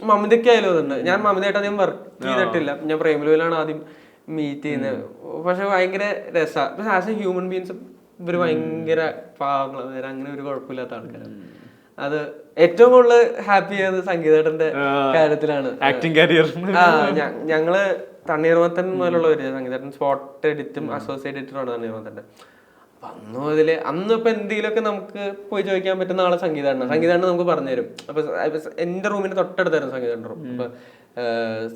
മമിതയ്ക്ക് ആയാലും അതുണ്ട്. ഞാൻ മമിതയായിട്ട് അധികം വർക്ക് ചെയ്തിട്ടില്ല, ഞാൻ പ്രേമലുവിലാണ് ആദ്യം മീറ്റ് ചെയ്യുന്നത്. പക്ഷെ ഭയങ്കര രസമാണ്. പക്ഷെ ആസ് എ ഹ്യൂമൻ ബീങ്സ് ഇവര് ഭയങ്കര പാവങ്ങൾ, അങ്ങനെ ഒരു കുഴപ്പമില്ലാത്ത ആൾക്കാരാണ്. അത് ഏറ്റവും കൂടുതൽ ഹാപ്പി ആയത് സംഗീതേട്ടന്റെ കാര്യത്തിലാണ്. ആക്ടിങ് കരിയർ ഞങ്ങള് തണ്ണീർമത്തൻ മുതലുള്ളവര്, സംഗീതേട്ടൻ സ്പോട്ട് എഡിറ്റും അസോസിയേറ്റ് എഡിറ്ററുമാണ് തണ്ണീർമത്തന്റെ. അപ്പൊ അന്ന് ഇപ്പൊ എന്തെങ്കിലുമൊക്കെ നമുക്ക് പോയി ചോദിക്കാൻ പറ്റുന്ന ആളെ സംഗീതേട്ടൻ നമുക്ക് പറഞ്ഞുതരും. അപ്പൊ എന്റെ റൂമിന് തൊട്ടടുത്തായിരുന്നു സംഗീതേട്ടൻ റൂം. അപ്പൊ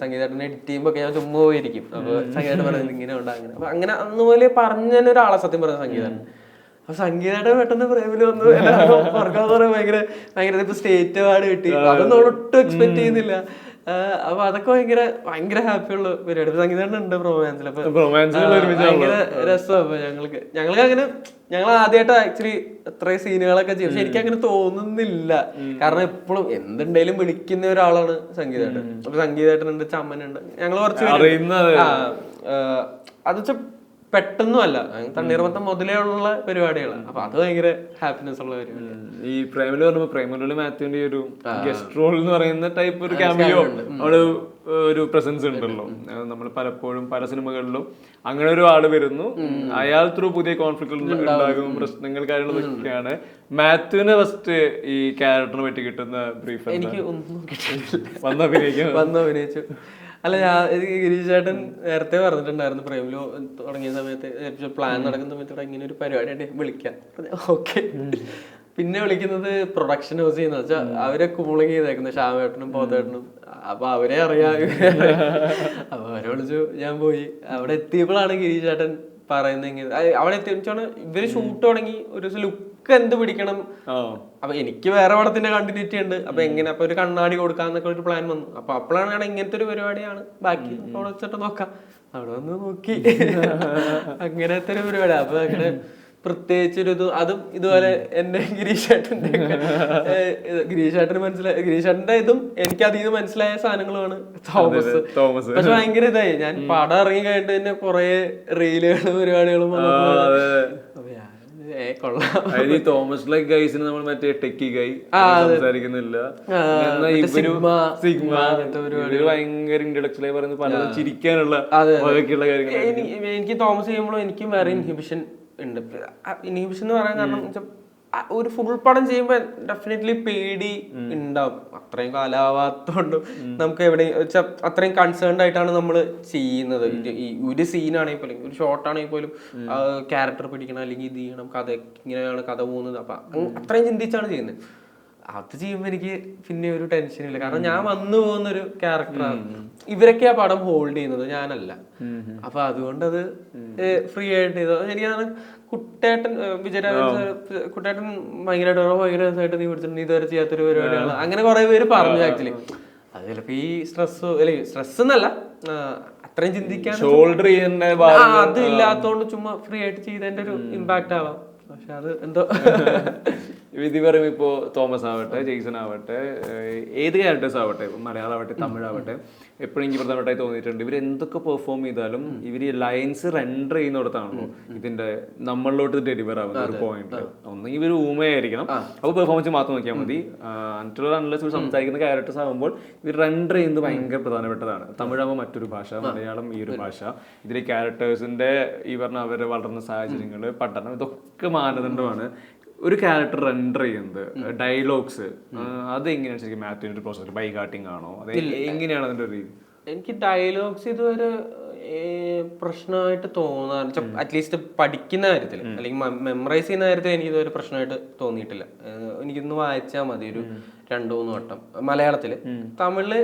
സംഗീതേട്ടനെ എഡിറ്റ് ചെയ്യുമ്പോ ഞാൻ ചുമ്മാ പോയിരിക്കും. അപ്പൊ സംഗീതേട്ടൻ പറയുന്നത് ഇങ്ങനെ ഉണ്ട്, അങ്ങനെ. അപ്പൊ അങ്ങനെ അന്ന് പോലെ പറഞ്ഞൊരാളെ സത്യം പറഞ്ഞ സംഗീതേട്ടൻ. അപ്പൊ സംഗീതയുടെ പെട്ടെന്ന് പ്രേമില് വന്നു പറഞ്ഞാന്ന് പറയാൻ ഭയങ്കര ഇപ്പൊ സ്റ്റേറ്റ് അവാർഡ് കിട്ടി, അതൊന്നും നമ്മൾ ഒട്ടും എക്സ്പെക്ട് ചെയ്യുന്നില്ല. അപ്പൊ അതൊക്കെ ഭയങ്കര ഹാപ്പിയുള്ള പരിപാടി. സംഗീതം ഉണ്ട് റൊമാൻസിൽ. അപ്പൊ ഭയങ്കര രസമാണ്. അപ്പൊ ഞങ്ങൾക്ക് അങ്ങനെ ഞങ്ങൾ ആദ്യമായിട്ട് ആക്ച്വലി ഇത്രയും സീനുകളൊക്കെ ചെയ്യും. പക്ഷെ എനിക്ക് അങ്ങനെ തോന്നുന്നില്ല, കാരണം എപ്പോഴും എന്തുണ്ടെങ്കിലും വിളിക്കുന്ന ഒരാളാണ് സംഗീതേട്ടൻ. അപ്പൊ സംഗീതേട്ടനുണ്ട്, ചമ്മനുണ്ട്, ഞങ്ങൾ കുറച്ച് അത് വെച്ചാൽ പെട്ടെന്നും അല്ല, തണ്ണീർമത്തം മുതലേ ഉള്ള പരിപാടികളാണ്. അപ്പൊ അത് ഭയങ്കര ഹാപ്പിനെസ് ഉള്ള പരിപാടി. ഈ പ്രേമില് പറയുമ്പോ പ്രേമിലുള്ള മാത്യുവിന്റെ ഒരു ഗസ്റ്റ് റോൾ എന്ന് പറയുന്ന ടൈപ്പ് ഒരു ക്യാമിയോ അവിടെ ഒരു പ്രസൻസ് ഉണ്ടല്ലോ. നമ്മൾ പലപ്പോഴും പല സിനിമകളിലും അങ്ങനെ ഒരു ആള് വരുന്നു, അയാൾ ത്രൂ പുതിയ കോൺഫ്ലിക്ട് ഉണ്ടാകും, പ്രശ്നങ്ങൾ കാര്യങ്ങളൊക്കെയാണ്. മാത്യുവിനെ ഫസ്റ്റ് ഈ ക്യാരക്ടറിനെ പറ്റി കിട്ടുന്ന ബ്രീഫ് എനിക്ക് ഒന്നും കിട്ടിയിട്ടില്ല. വന്നഭിനയിച്ചു. അല്ല, ഗിരീഷ് ചേട്ടൻ നേരത്തെ പറഞ്ഞിട്ടുണ്ടായിരുന്നു പ്രേമിലോ തുടങ്ങിയ സമയത്ത്, പ്ലാൻ നടക്കുന്ന സമയത്ത് ഇങ്ങനെ ഒരു പരിപാടി വിളിക്കാം. ഓക്കെ. പിന്നെ വിളിക്കുന്നത് പ്രൊഡക്ഷൻ ഹൗസ് ചെയ്യുന്ന വെച്ചാൽ അവരെ കൂളിങ് ചെയ്തേക്കുന്നത് ശ്യാമേട്ടനും പോതേട്ടനും. അപ്പൊ അവരെ അറിയാം. അപ്പൊ അവരെ വിളിച്ചു, ഞാൻ പോയി. അവിടെ എത്തിയപ്പോഴാണ് ഗിരീഷ് ചേട്ടൻ പറയുന്നെങ്കിൽ അവിടെ എത്തിച്ചാണ് ഇവര് ഷൂട്ട് തുടങ്ങി. ഒരു ദിവസം ലുക്ക് എന്ത് പിടിക്കണം, അപ്പൊ എനിക്ക് വേറെ പടത്തിന്റെ കണ്ടിന്യൂറ്റി ഉണ്ട്. അപ്പൊ എങ്ങനെ അപ്പൊ ഒരു കണ്ണാടി കൊടുക്കാന്നൊക്കെ ഒരു പ്ലാൻ വന്നു. അപ്പൊ അപ്പോഴാണ് ഇങ്ങനത്തെ ഒരു പരിപാടിയാണ്, ബാക്കി അവിടെ വെച്ചിട്ട് നോക്കാം. അവിടെ വന്ന് നോക്കി അങ്ങനത്തെ ഒരു പരിപാടി. അപ്പൊ അങ്ങനെ പ്രത്യേകിച്ചൊരു അതും ഇതുപോലെ എന്റെ ഗിരീഷ് ചേട്ടന് മനസ്സിലായ ഗിരീഷ് ചേട്ടന്റെ ഇതും എനിക്ക് അതിൽ നിന്ന് മനസ്സിലായ സാധനങ്ങളുമാണ് തോമസ്. പക്ഷെ ഭയങ്കര ഇതായി, ഞാൻ പടം ഇറങ്ങി കഴിഞ്ഞിട്ട് തന്നെ കുറെ റീലുകളും പരിപാടികളും തോമസ് ലൈക്ക് ഗൈസിന് നമ്മൾ മറ്റേ ടെക്കി ഗൈ സംസാരിക്കുന്നില്ല, ഭയങ്കര ഇന്റലക്ച്വലായി പറയുന്നത് പലതും ചിരിക്കാനുള്ള കാര്യങ്ങൾ. എനിക്ക് തോമസ് ചെയ്യുമ്പോഴും എനിക്കും വേറെ ഇൻഹിബിഷൻ ഉണ്ട്. ഇൻഹിബിഷൻ എന്ന് പറയാൻ കാരണം ഒരു ഫുൾ പടം ചെയ്യുമ്പോൾ ഡെഫിനറ്റ്ലി പേടി ഉണ്ടാവും. അത്രയും കാലാവാത്തോണ്ടും നമുക്ക് എവിടെ അത്രയും കൺസേൺഡ് ആയിട്ടാണ് നമ്മൾ ചെയ്യുന്നത്. ഈ ഒരു സീനാണെങ്കിൽ പോലും, ഒരു ഷോർട്ടാണെങ്കിൽ പോലും ക്യാരക്ടർ പിടിക്കണം, അല്ലെങ്കിൽ ഇത് ചെയ്യണം, കഥ ഇങ്ങനെയാണ് കഥ പോകുന്നത്. അപ്പൊ അത്രയും ചിന്തിച്ചാണ് ചെയ്യുന്നത്. അത് ചെയ്യുമ്പോൾ എനിക്ക് പിന്നെ ഒരു ടെൻഷനില്ല, കാരണം ഞാൻ വന്നു പോകുന്ന ഒരു ക്യാരക്ടറാണ്. ഇവരൊക്കെ ആ പടം ഹോൾഡ് ചെയ്യുന്നത്, ഞാനല്ല. അപ്പൊ അതുകൊണ്ടത് ഫ്രീ ആയിട്ട് ചെയ്തത്. എനിക്കതാണ് കുട്ടേട്ടൻ കുട്ടേട്ടൻ ഭയങ്കര രസമായിട്ട് നീ പിടിച്ചിട്ടുണ്ട്, ഇതുവരെ ചെയ്യാത്തൊരു പരിപാടിയാണ്, അങ്ങനെ കുറെ പേര് പറഞ്ഞു. ആക്ച്വലി അത് ചിലപ്പോ ഈ സ്ട്രെസ് എന്നല്ല, അത്രയും ചിന്തിക്കാൻ അത് ഇല്ലാത്തോണ്ട് ചുമ്മാ ഫ്രീ ആയിട്ട് ചെയ്തതിന്റെ ഒരു ഇമ്പാക്ട് ആവാം. പക്ഷെ അത് എന്തോ ഇത് പറയുമ്പോൾ ഇപ്പോൾ തോമസ് ആവട്ടെ, ജെയ്സൺ ആവട്ടെ, ഏത് ക്യാരക്ടേഴ്സ് ആവട്ടെ, മലയാളം ആവട്ടെ, തമിഴാവട്ടെ, എപ്പോഴും എനിക്ക് പ്രധാനമായിട്ടായി തോന്നിയിട്ടുണ്ട് ഇവർ എന്തൊക്കെ പെർഫോം ചെയ്താലും ഇവർ ഈ ലൈൻസ് റെൻഡർ ചെയ്യുന്നിടത്താണല്ലോ ഇതിന്റെ നമ്മളിലോട്ട് ഡെലിവർ ആവുന്ന ഒരു പോയിന്റ്. ഒന്നെങ്കിൽ ഇവർ ഊമയായിരിക്കണം, അപ്പോൾ പെർഫോമൻസ് മാത്രം നോക്കിയാൽ മതി. അൺലെസ് ഇവർ സംസാരിക്കുന്ന ക്യാരക്ടേഴ്സ് ആകുമ്പോൾ ഇവർ റെൻഡർ ചെയ്യുന്നത് ഭയങ്കര പ്രധാനപ്പെട്ടതാണ്. തമിഴാകുമ്പോൾ മറ്റൊരു ഭാഷ, മലയാളം ഈ ഒരു ഭാഷ, ഇതിലെ ക്യാരക്ടേഴ്സിന്റെ ഈ പറഞ്ഞ അവരെ വളർന്ന സാഹചര്യങ്ങൾ, പഠനം, ഇതൊക്കെ മാനദണ്ഡമാണ്. ഒരു ക്യാരക്ടർ റെൻഡർ ചെയ്യുന്നത്, ഡയലോഗ്സ്, അത് എങ്ങനെയാണ് ശരിക്കും മാത്യുവിന്റെ ഒരു പ്രോസസ്? ബൈ കാട്ടിങ് ആണോ, അത് എങ്ങനെയാണ് അതിന്റെ ഒരു രീതി? എനിക്ക് ഡയലോഗ്സ് ഇതുവരെ പ്രശ്നമായിട്ട് തോന്നാറ്, അറ്റ്ലീസ്റ്റ് പഠിക്കുന്ന കാര്യത്തിൽ അല്ലെങ്കിൽ മെമ്മറൈസ് ചെയ്യുന്ന കാര്യത്തിൽ എനിക്ക് ഇതുവരെ പ്രശ്നമായിട്ട് തോന്നിയിട്ടില്ല. എനിക്കൊന്ന് വായിച്ചാൽ മതി ഒരു 2-3 വട്ടം. മലയാളത്തില്. തമിഴില്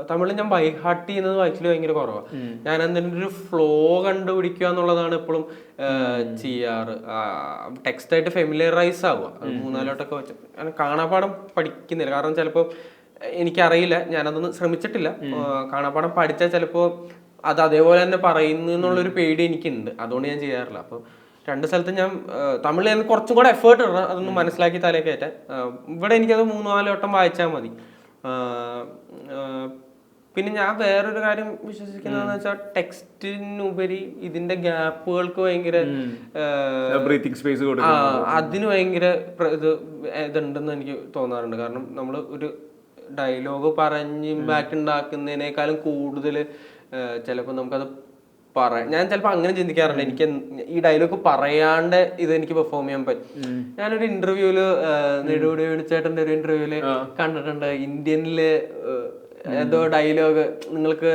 തമിഴിൽ ഞാൻ ബൈ ഹാർട്ട് ചെയ്യുന്നത് ആക്ച്വലി ഭയങ്കര കുറവാണ്. ഞാൻ എന്തെങ്കിലും ഒരു ഫ്ലോ കണ്ടുപിടിക്കുക എന്നുള്ളതാണ് എപ്പോഴും ചെയ്യാറ്. ടെക്സ്റ്റായിട്ട് ഫെമിലിയറൈസ് ആവുക, 3-4 വട്ടമൊക്കെ വെച്ച് ഞാൻ കാണാപ്പാടം പഠിക്കുന്നില്ല. കാരണം ചിലപ്പോൾ എനിക്കറിയില്ല, ഞാനതൊന്നും ശ്രമിച്ചിട്ടില്ല. കാണാപ്പാടം പഠിച്ചാൽ ചിലപ്പോൾ അത് അതേപോലെ തന്നെ പറയുന്നു എന്നുള്ളൊരു പേടി എനിക്കുണ്ട്, അതുകൊണ്ട് ഞാൻ ചെയ്യാറില്ല. അപ്പോൾ 2 സ്ഥലത്ത് ഞാൻ തമിഴിൽ കുറച്ചും കൂടെ എഫേർട്ട് ഇടണം അതൊന്ന് മനസ്സിലാക്കി തലേ കയറ്റാൻ. ഇവിടെ എനിക്കത് 3-4 വട്ടം വായിച്ചാൽ മതി. പിന്നെ ഞാൻ വേറൊരു കാര്യം വിശ്വസിക്കുന്നതെന്ന് വെച്ചാൽ ടെക്സ്റ്റിനുപരി ഇതിന്റെ ഗ്യാപ്പുകൾക്ക് ഭയങ്കര അതിന് ഭയങ്കര ഇതുണ്ടെന്ന് എനിക്ക് തോന്നാറുണ്ട്. കാരണം നമ്മൾ ഒരു ഡയലോഗ് പറഞ്ഞ് ഇമ്പാക്ട് ഉണ്ടാക്കുന്നതിനേക്കാളും കൂടുതൽ ചിലപ്പോൾ നമുക്കത് ഞാൻ ചിലപ്പോൾ അങ്ങനെ ചിന്തിക്കാറുണ്ട്, എനിക്ക് ഈ ഡയലോഗ് പറയാണ്ട് ഇതെനിക്ക് പെർഫോം ചെയ്യാൻ പറ്റും. ഞാനൊരു ഇന്റർവ്യൂല് നെടുമുടി വേണുചേട്ടന്റെ ഒരു ഇന്റർവ്യൂല് കണ്ടിട്ടുണ്ട്, ഇന്ത്യനില് ഏതോ ഡയലോഗ് നിങ്ങൾക്ക്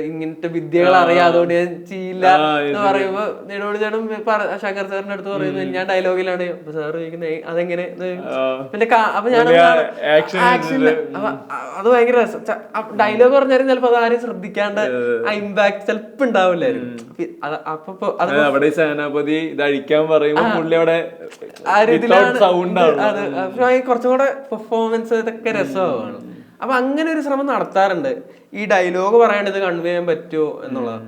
ഇങ്ങനത്തെ വിദ്യകൾ അറിയാം അതുകൊണ്ട് ഞാൻ ചെയ്യില്ല എന്ന് പറയുമ്പോ നെടുമുടി ചേട്ടൻ ശങ്കർ സാറിന്റെ അടുത്ത് പറയുന്നത് ഞാൻ ഡയലോഗിലാണ്. അപ്പൊ സാറ് ചോദിക്കുന്നത് അതെങ്ങനെ, പിന്നെ അപ്പൊ ഞാൻ ആക്ഷനില് അത് ഭയങ്കര രസം. ഡയലോഗ് പറഞ്ഞാലും ചിലപ്പോ അത് ആരും ശ്രദ്ധിക്കാണ്ട് ആ ഇമ്പാക്ട് ചിലപ്പോ ഉണ്ടാവില്ലായിരുന്നു. അപ്പൊ അവിടെ സേനാപതി ഇത് അഴിക്കാൻ പറയുമ്പോൾ ആ രീതിയിലാണ് അത്. പക്ഷെ കുറച്ചും കൂടെ പെർഫോമൻസ് ഇതൊക്കെ രസമാണ്. അപ്പൊ അങ്ങനെ ഒരു ശ്രമം നടത്താറുണ്ട്, ഈ ഡയലോഗ് പറയാണ്ട് ഇത് കൺവേ ചെയ്യാൻ പറ്റുമോ എന്നുള്ളത്.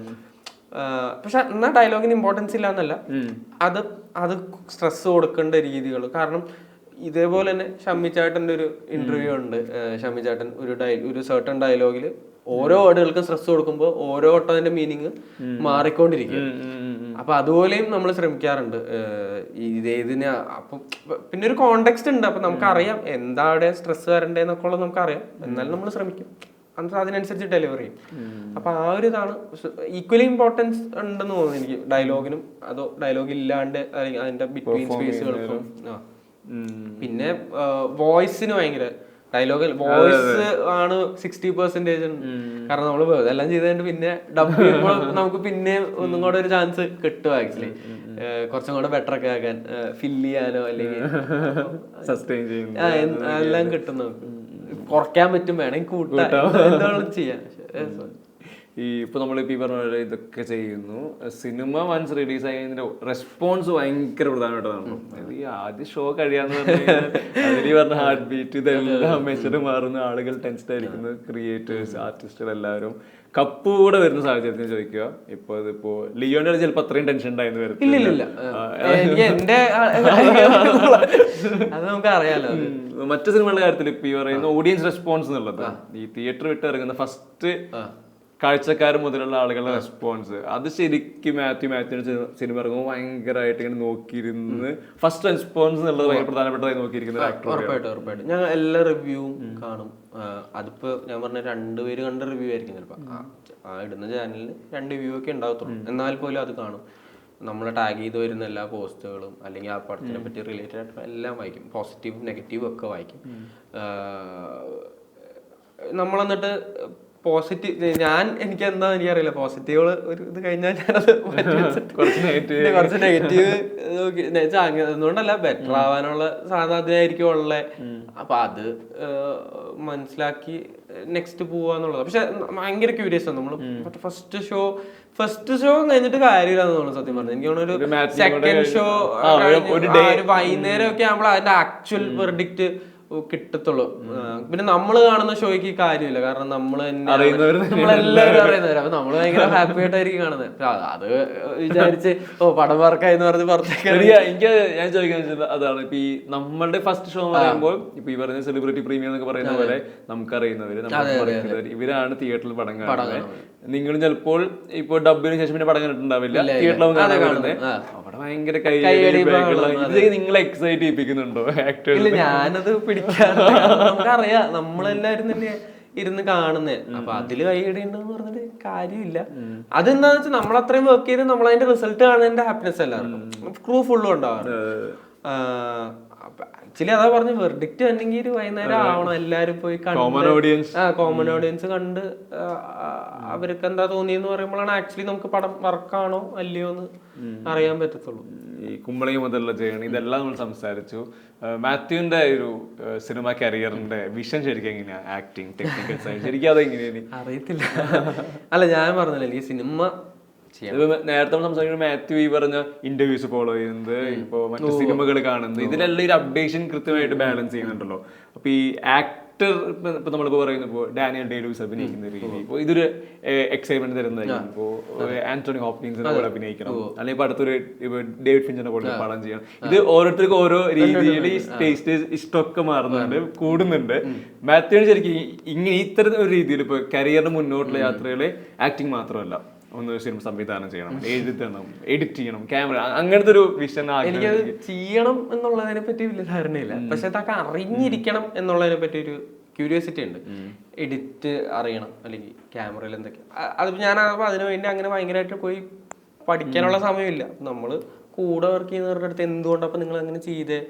പക്ഷെ എന്നാൽ ഡയലോഗിന് ഇമ്പോർട്ടൻസ് ഇല്ല എന്നല്ല, അത് സ്ട്രെസ് കൊടുക്കേണ്ട രീതികൾ. കാരണം ഇതേപോലെ തന്നെ ഷമ്മിച്ചേട്ടൻ്റെ ഒരു ഇന്റർവ്യൂ ഉണ്ട്. ഷമ്മിച്ചേട്ടൻ ഒരു സർട്ടൺ ഡയലോഗിൽ ഓരോ വേർഡുകൾക്കും സ്ട്രെസ് കൊടുക്കുമ്പോൾ ഓരോ വട്ടം അതിന്റെ മീനിങ് മാറിക്കൊണ്ടിരിക്കും. അപ്പൊ അതുപോലെയും നമ്മൾ ശ്രമിക്കാറുണ്ട് ഇതിന്. അപ്പൊ പിന്നെ ഒരു കോണ്ടെക്സ്റ്റ് ഉണ്ട്, അപ്പൊ നമുക്കറിയാം എന്താ അവിടെ സ്ട്രെസ് വരണ്ടേന്നൊക്കെ ഉള്ളത് നമുക്കറിയാം. എന്നാലും നമ്മൾ ശ്രമിക്കും, എന്നിട്ട് അതിനനുസരിച്ച് ഡെലിവറി ചെയ്യും. അപ്പൊ ആ ഒരു ഇതാണ് ഈക്വലി ഇമ്പോർട്ടൻസ് ഉണ്ടെന്ന് തോന്നുന്നു എനിക്ക് ഡയലോഗിനും, അതോ ഡയലോഗ് ഇല്ലാണ്ട് അല്ലെങ്കിൽ അതിന്റെ ബിറ്റ്വീൻ സ്പേസുകൾക്കും. പിന്നെ വോയിസിന് ഭയങ്കര വോയിസ് ആണ് 60%. കാരണം നമ്മള് എല്ലാം ചെയ്തുകൊണ്ട് പിന്നെ ഡബ് ചെയ്യുമ്പോൾ നമുക്ക് പിന്നെ ഒന്നും കൂടെ ഒരു ചാൻസ് കിട്ടും ആക്ച്വലി, കുറച്ചും കൂടെ ബെറ്റർ ഒക്കെ ആക്കാൻ, ഫില്ല് ചെയ്യാനോ അല്ലെങ്കിൽ എല്ലാം കിട്ടും. നമുക്ക് കുറയ്ക്കാൻ പറ്റും, വേണമെങ്കിൽ കൂട്ടാം, എന്താണ് ചെയ്യാൻ. ഈ ഇപ്പൊ നമ്മളിപ്പോ ഈ പറഞ്ഞ പോലെ ഇതൊക്കെ ചെയ്യുന്നു, സിനിമ വൺസ് റിലീസ് ആയതിന്റെ റെസ്പോൺസ് ഭയങ്കര പ്രധാനപ്പെട്ടതാണ്. അതായത് ഈ ആദ്യ ഷോ കഴിയാന്ന് അതിൽ പറഞ്ഞ ഹാർട്ട് ബീറ്റ് ഇതെല്ലാം മെഷർ മാറുന്ന, ആളുകൾ ടെൻസ്ഡ് ആയിരിക്കുന്നത്, ക്രിയേറ്റേഴ്സ്, ആർട്ടിസ്റ്റുകൾ എല്ലാവരും. കപ്പ് കൂടെ വരുന്ന സാഹചര്യത്തിൽ ചോദിക്കുക, ഇതിപ്പോ ലിയോന്റെ ചിലപ്പോ അത്രയും ടെൻഷൻ ഉണ്ടായിരുന്നു വരത്തില്ല. അത് നമുക്ക് അറിയാലോ. മറ്റു സിനിമകളുടെ കാര്യത്തിൽ ഇപ്പൊ ഈ പറയുന്ന ഓഡിയൻസ് റെസ്പോൺസ് എന്നുള്ളത്, ഈ തിയേറ്റർ വിട്ട് ഇറങ്ങുന്ന ഫസ്റ്റ് കാഴ്ചക്കാർ മുതലുള്ള ആളുകളുടെ റെസ്പോൺസ്, അത് ശരിക്കും മാത്യുവിന്റെ സിനിമ ഇറങ്ങുമ്പോൾ ഭയങ്കരമായിട്ട് ഇങ്ങനെ നോക്കിയിരുന്ന് ഫസ്റ്റ് റെസ്പോൺസ് എന്നുള്ളത് ഭയങ്കര പ്രധാനപ്പെട്ടതായി നോക്കിയിരിക്കുന്ന ഉറപ്പായിട്ടും ഞാൻ എല്ലാ റിവ്യൂവും കാണും. അതിപ്പോ ഞാൻ പറഞ്ഞ 2 പേര് കണ്ട റിവ്യൂ ആയിരിക്കും ചിലപ്പോ ആ ഇടുന്ന ചാനലിൽ 2 റിവ്യൂ ഒക്കെ ഉണ്ടാകത്തുള്ളൂ, എന്നാൽ പോലും അത് കാണും. നമ്മളെ ടാഗ് ചെയ്ത് വരുന്ന എല്ലാ പോസ്റ്റുകളും അല്ലെങ്കിൽ ആ പടത്തിനെ പറ്റി റിലേറ്റഡ് ആയിട്ട് എല്ലാം വായിക്കും, പോസിറ്റീവും നെഗറ്റീവും ഒക്കെ വായിക്കും. നമ്മളെന്നിട്ട് എനിക്ക് എന്താ എനിക്കറിയില്ല, പോസിറ്റീവുകള് ഒരു ഇത് കഴിഞ്ഞാൽ ഞാനത് കുറച്ച് നെഗറ്റീവ് അതുകൊണ്ടല്ല, ബെറ്റർ ആവാനുള്ള സാധ്യതയായിരിക്കും ഉള്ളത്. അപ്പൊ അത് മനസ്സിലാക്കി നെക്സ്റ്റ് പോവാന്നുള്ളത്. പക്ഷെ ഭയങ്കര ക്യൂരിയസ് ആണ് നമ്മള്. ഫസ്റ്റ് ഷോ കഴിഞ്ഞിട്ട് കാര്യമില്ലാന്ന് തോന്നുന്നു സത്യം പറഞ്ഞു. എനിക്ക് തോന്നുന്നു ഒരു സെക്കൻഡ് ഷോ ഒരു വൈകുന്നേരം ഒക്കെ ആകുമ്പോൾ അതിന്റെ ആക്ച്വൽ വെർഡിക്റ്റ് കിട്ടത്തുള്ളൂ. പിന്നെ നമ്മൾ കാണുന്ന ഷോയ്ക്ക് കാര്യമില്ല, കാരണം നമ്മളെല്ലാവരും അറിയുന്നവര്. അപ്പൊ നമ്മള് ഭയങ്കര ഹാപ്പി ആയിട്ടായിരിക്കും കാണുന്നത്. അത് വിചാരിച്ച് പടം വർക്കായെന്ന് പറഞ്ഞ് പുറത്തേക്ക് എനിക്ക് ഞാൻ ചോദിക്കാൻ അതാണ്. ഇപ്പൊ ഈ നമ്മളുടെ ഫസ്റ്റ് ഷോ പറയുമ്പോൾ ഇപ്പൊ ഈ പറഞ്ഞ സെലിബ്രിറ്റി പ്രീമിയം എന്നൊക്കെ പറയുന്ന പോലെ നമുക്കറിയുന്നവര് ഇവരാണ് തിയേറ്ററിൽ പടം കാണുന്നത്. നിങ്ങളും ചിലപ്പോൾ ഇപ്പൊ ഡബിന് ശേഷം പിന്നെ പടം കണ്ടിട്ടുണ്ടാവില്ല, തിയേറ്ററിലും കാണുന്നത്. അവിടെ ഭയങ്കര നിങ്ങളെ എക്സൈറ്റ് ചെയ്യിപ്പിക്കുന്നുണ്ടോ ആക്ടേഴ്സ്? ഞാനത് പിടിക്കാറില്ല. നമുക്കറിയാം നമ്മളെല്ലാരും തന്നെ ഇരുന്ന് കാണുന്നേ. അപ്പൊ അതില് കൈയടിയുണ്ടെന്ന് പറഞ്ഞിട്ട് കാര്യമില്ല. അതെന്താന്ന് വെച്ചാൽ നമ്മളത്രയും വർക്ക് ചെയ്ത് നമ്മളതിന്റെ റിസൾട്ട് കാണുന്നതിന്റെ ഹാപ്പിനെസ് എല്ലാവർക്കും. ക്രൂ ഫുള്ളും ഉണ്ടാവാറ്. ആക്ച്വലി അതാ പറഞ്ഞ വെർഡിക്റ്റ് വന്നെങ്കിൽ ഒരു വൈകുന്നേരം ആവണം, എല്ലാരും പോയി കോമൺ ഓഡിയൻസ് കണ്ട് അവർക്ക് എന്താ തോന്നിയെന്ന് പറയുമ്പോഴാണ് ആക്ച്വലി നമുക്ക് പടം വർക്കാണോ അല്ലയോ എന്ന് അറിയാൻ പറ്റത്തുള്ളൂ. ഈ കുമ്പളങ്ങി മുതലുള്ള ജേണി ഇതെല്ലാം നമ്മൾ സംസാരിച്ചു. മാത്യുവിന്റെ ഒരു സിനിമ കരിയറിന്റെ വിഷൻ ശരിക്കും എങ്ങനെയാ? ആക്ടിങ്, ടെക്നിക്കൽ സൈഡ് ശരിക്കും അതെങ്ങനെയാണ് അറിയത്തില്ല. അല്ല, ഞാൻ പറഞ്ഞില്ല ഈ സിനിമ നേരത്തെ നമ്മൾ സംസാരിക്കുന്ന മാത്യു ഈ പറഞ്ഞ ഇന്റർവ്യൂസ് ഫോളോ ചെയ്യുന്നത്, ഇപ്പൊ മറ്റു സിനിമകൾ കാണുന്നത്, ഇതിലെല്ലാം ഒരു അപ്ഡേഷൻ കൃത്യമായിട്ട് ബാലൻസ് ചെയ്യുന്നുണ്ടല്ലോ. അപ്പൊ ഈ ആക്ടർ ഇപ്പൊ നമ്മളിപ്പോ പറയുന്നത് ഇപ്പോ ഡാനിയൽ ഡേ ലൂയിസ് അഭിനയിക്കുന്ന രീതി, ഇപ്പൊ ഇതൊരു എക്സൈറ്റ്മെന്റ് തരുന്നതായിരിക്കും. ഇപ്പോ ആന്റണി ഹോപ്കിൻസിനെ പോലെ അഭിനയിക്കണം, അല്ലെങ്കിൽ ഇപ്പൊ അടുത്തൊരു ഡേവിഡ് ഫിഞ്ചറിനെ പോലെ പടം ചെയ്യണം. ഇത് ഓരോരുത്തർക്കും ഓരോ രീതിയിൽ ഈ ടേസ്റ്റ് ഇഷ്ടമൊക്കെ മാറുന്നുണ്ട്, കൂടുന്നുണ്ട്. മാത്യുവിന് ശരിക്കും ഇങ്ങനെ ഇത്തരം ഒരു രീതിയിൽ ഇപ്പൊ കരിയറിന് മുന്നോട്ടുള്ള യാത്രയില് ആക്ടിങ് മാത്രമല്ല, ഒന്ന് സിനിമ സംവിധാനം ചെയ്യണം, എഴുതണം, എഡിറ്റ് ചെയ്യണം, ക്യാമറ, അങ്ങനത്തെ ഒരു വിഷൻ. എനിക്കത് ചെയ്യണം എന്നുള്ളതിനെ പറ്റി വലിയ ധാരണയില്ല, പക്ഷെ അതൊക്കെ അറിഞ്ഞിരിക്കണം എന്നുള്ളതിനെ പറ്റി ഒരു ക്യൂരിയോസിറ്റി ഉണ്ട്. എഡിറ്റ് അറിയണം, അല്ലെങ്കിൽ ക്യാമറയിൽ എന്തൊക്കെ. അത് ഞാൻ അതിനു വേണ്ടി അങ്ങനെ ഭയങ്കരമായിട്ട് പോയി പഠിക്കാനുള്ള സമയമില്ല. നമ്മള് കൂടെ വർക്ക് ചെയ്യുന്നവരുടെ അടുത്ത് എന്തുകൊണ്ടാ അപ്പൊ നിങ്ങൾ അങ്ങനെ ചെയ്തേ,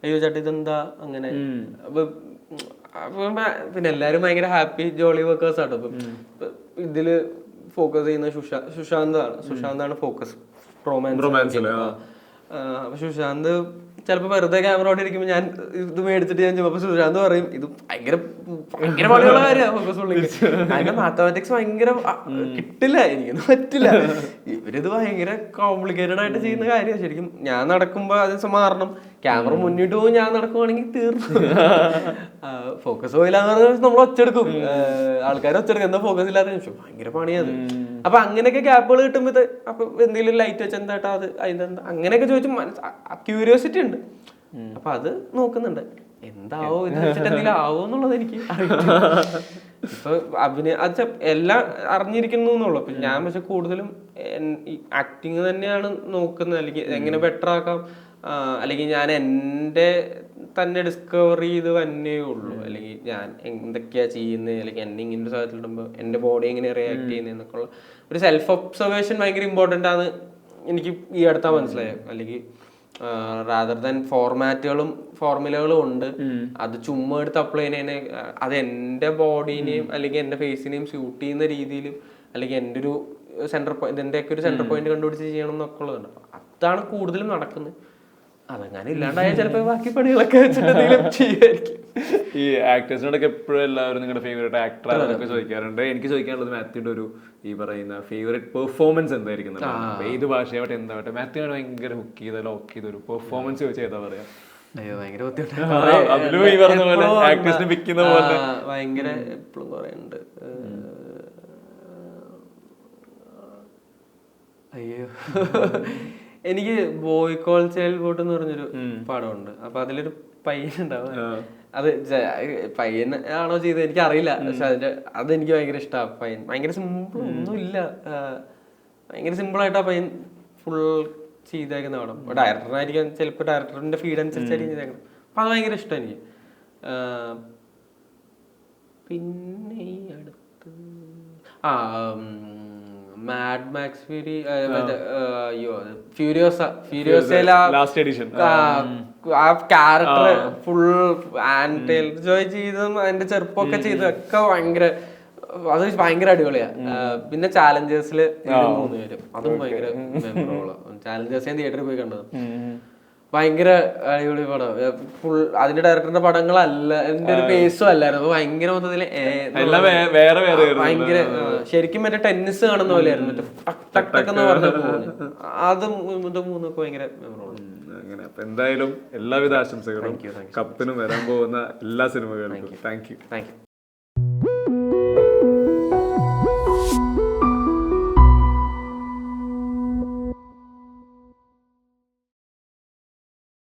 അയ്യോ ചേട്ടാ ഇതെന്താ അങ്ങനെ. പിന്നെ എല്ലാരും ഭയങ്കര ഹാപ്പി ജോളി വർക്കേഴ്സ് ആട്ടോ. ഇതില് ഫോക്കസ് ചെയ്യുന്ന സുശാന്താണ് ഫോക്കസ് റൊമാൻസ്. അപ്പൊ സുശാന്ത് ചിലപ്പോ വെറുതെ ക്യാമറ ഓടി ഇരിക്കുമ്പോ ഞാൻ ഇത് മേടിച്ചിട്ട് ഞാൻ ചോദിച്ചപ്പോ സുശാന്ത് പറയും ഇത് ഭയങ്കര പണിയുള്ള കാര്യമാണ് ഫോക്കസ് ഉള്ളിൽ. അതിന്റെ മാത്തമാറ്റിക്സ് ഭയങ്കര കിട്ടില്ല, എനിക്കൊന്നും പറ്റില്ല. ഇവരിത് ഭയങ്കര കോംപ്ലിക്കേറ്റഡ് ആയിട്ട് ചെയ്യുന്ന കാര്യമാണ്. ശരിക്കും ഞാൻ നടക്കുമ്പോ അത് മാറണം, ക്യാമറ മുന്നിട്ട് പോകും, ഞാൻ നടക്കുവാണെങ്കിൽ തീർന്നു. ഫോക്കസ് പോയില്ലാന്ന് പറഞ്ഞാൽ നമ്മൾ ഒച്ചെടുക്കും, ആൾക്കാർ ഒച്ചെടുക്കും, എന്താ ഫോക്കസ് ഇല്ലാത്ത നിമിഷം ഭയങ്കര പണിയാണ്. അപ്പൊ അങ്ങനെയൊക്കെ ഗ്യാപ്പുകൾ കിട്ടുമ്പോ അപ്പൊ എന്തെങ്കിലും ലൈറ്റ് വെച്ച് എന്താ അത് അതിനെന്താ അങ്ങനെയൊക്കെ ചോദിച്ചു ക്യൂരിയോസിറ്റി ഉണ്ട്. അപ്പൊ അത് നോക്കുന്നുണ്ട്, എന്താവോ ഇത് വെച്ചിട്ട് എന്തെങ്കിലും ആവോ എന്നുള്ളത് എനിക്ക് ഇപ്പൊ എല്ലാം അറിഞ്ഞിരിക്കുന്നു എന്നുള്ളു. അപ്പൊ ഞാൻ പക്ഷെ കൂടുതലും ആക്ടിങ് തന്നെയാണ് നോക്കുന്നത്, അല്ലെങ്കിൽ എങ്ങനെ ബെറ്റർ ആക്കാം, അല്ലെങ്കിൽ ഞാൻ എൻ്റെ തന്നെ ഡിസ്കവർ ചെയ്ത് തന്നേ ഉള്ളൂ. അല്ലെങ്കിൽ ഞാൻ എന്തൊക്കെയാ ചെയ്യുന്നത്, അല്ലെങ്കിൽ എന്നെ ഇങ്ങനെ ഒരു സാഹചര്യത്തിലിടുമ്പോൾ എൻ്റെ ബോഡി എങ്ങനെ റിയാക്ട് ചെയ്യുന്നത് എന്നൊക്കെ ഉള്ള ഒരു സെൽഫ് ഒബ്സർവേഷൻ ഭയങ്കര ഇമ്പോർട്ടൻ്റ് ആണ് എനിക്ക് ഈ അടുത്താ മനസ്സിലായത്. അല്ലെങ്കിൽ റാദർ ദാൻ ഫോർമുലകളും ഉണ്ട്, അത് ചുമ്മാ എടുത്ത് അപ്ലൈ ചെയ്യുന്നതിനെ അത് എൻ്റെ ബോഡീനെയും അല്ലെങ്കിൽ എൻ്റെ ഫേസിനെയും സ്യൂട്ട് ചെയ്യുന്ന രീതിയിലും, അല്ലെങ്കിൽ എൻ്റെ ഒരു സെന്റർ പോയിന്റ്, എന്റെയൊക്കെ ഒരു സെന്റർ പോയിന്റ് കണ്ടുപിടിച്ച് ചെയ്യണം എന്നൊക്കെ ഉള്ളതുണ്ട്. അതാണ് കൂടുതലും നടക്കുന്നത്. അതങ്ങനെ ഇല്ലാണ്ടായ ചിലപ്പോ ബാക്കി പണികളൊക്കെ ചെയ്യുമായിരിക്കും. ഈ ആക്ടേഴ്സിനോടൊക്കെ എപ്പോഴും എല്ലാവരും നിങ്ങളുടെ ഫേവറേറ്റ് ആക്ടർ അതൊക്കെ ചോദിക്കാറുണ്ട്. എനിക്ക് ചോദിക്കാനുള്ളത് മാത്യുവിന്റെ ഒരു ഈ പറയുന്ന ഫേവറേറ്റ് പെർഫോമൻസ് എന്തായിരിക്കും? ഏത് ഭാഷയാവട്ടെ എന്താവട്ടെ, മാത്യുവിനെ ഭയങ്കര ഹുക്ക് ചെയ്ത ലോക്ക് ചെയ്ത ഒരു പെർഫോമൻസ് ചോദിച്ചാൽ ഏതാ പറയാ? അയ്യോ ഭയങ്കര ഭയങ്കര എപ്പോഴും പറയുന്നുണ്ട്. അയ്യോ എനിക്ക് ബോയ് കോൾ ചൈൽഡ് ബോട്ട് എന്ന് പറഞ്ഞൊരു പടമുണ്ട്. അപ്പൊ അതിലൊരു പയ്യനുണ്ടാവും, അത് പയ്യൻ ആണോ ചെയ്തത് എനിക്ക് അറിയില്ല, പക്ഷെ അതെനിക്ക് ഭയങ്കര ഇഷ്ടമാണ്. പയ്യൻ ഭയങ്കര സിമ്പിൾ, ഒന്നുമില്ല, ഭയങ്കര സിമ്പിൾ ആയിട്ട് ആ പയ്യൻ ഫുൾ ചെയ്തേക്കുന്ന പടം. ഡയറക്ടറിനായിരിക്കും ചിലപ്പോൾ ഡയറക്ടറിന്റെ ഫീഡ് അനുസരിച്ചായിരിക്കും ചെയ്തേക്കണം. അപ്പൊ അത് ഭയങ്കര ഇഷ്ടം എനിക്ക്. പിന്നെ ഈ അടുത്ത് മാഡ് മാക്സ് ഫ്യൂരി, അയ്യോ ഫ്യൂരിയോസയില ആ ക്യാരക്ടർ ഫുൾ ആൻഡ് ജോയ് ചെയ്തതും അതിന്റെ ചെറുപ്പമൊക്കെ ചെയ്തതൊക്കെ ഭയങ്കര, അത് ഭയങ്കര അടിപൊളിയാ. പിന്നെ ചാലഞ്ചേഴ്സില് 3 പേരും, അതും ഭയങ്കര മെമ്മറബിളാ. ചാലഞ്ചേഴ്സ് ഞാൻ തിയേറ്ററിൽ പോയി കണ്ടത്, ഭയങ്കര അടിപൊളി പടം. ഫുൾ അതിന്റെ ഡയറക്ടറിന്റെ പടങ്ങളല്ല, എന്റെ ഒരു പേസും അല്ലായിരുന്നു. അപ്പൊ ഭയങ്കര മൊത്തത്തില് ഭയങ്കര ശരിക്കും മറ്റേ ടെന്നീസ് കാണുന്ന പോലെയായിരുന്നു, മറ്റേ ടക് ടക് ടക് എന്ന് പറഞ്ഞ പോകുന്നത്. അതും ഇത് 3 ഭയങ്കര മെമ്മറബിൾ. അങ്ങനെ. അപ്പൊ എന്തായാലും എല്ലാവിധ ആശംസകളും കപ്പിനും വരാൻ പോകുന്ന എല്ലാ സിനിമകൾക്കും. Thank you.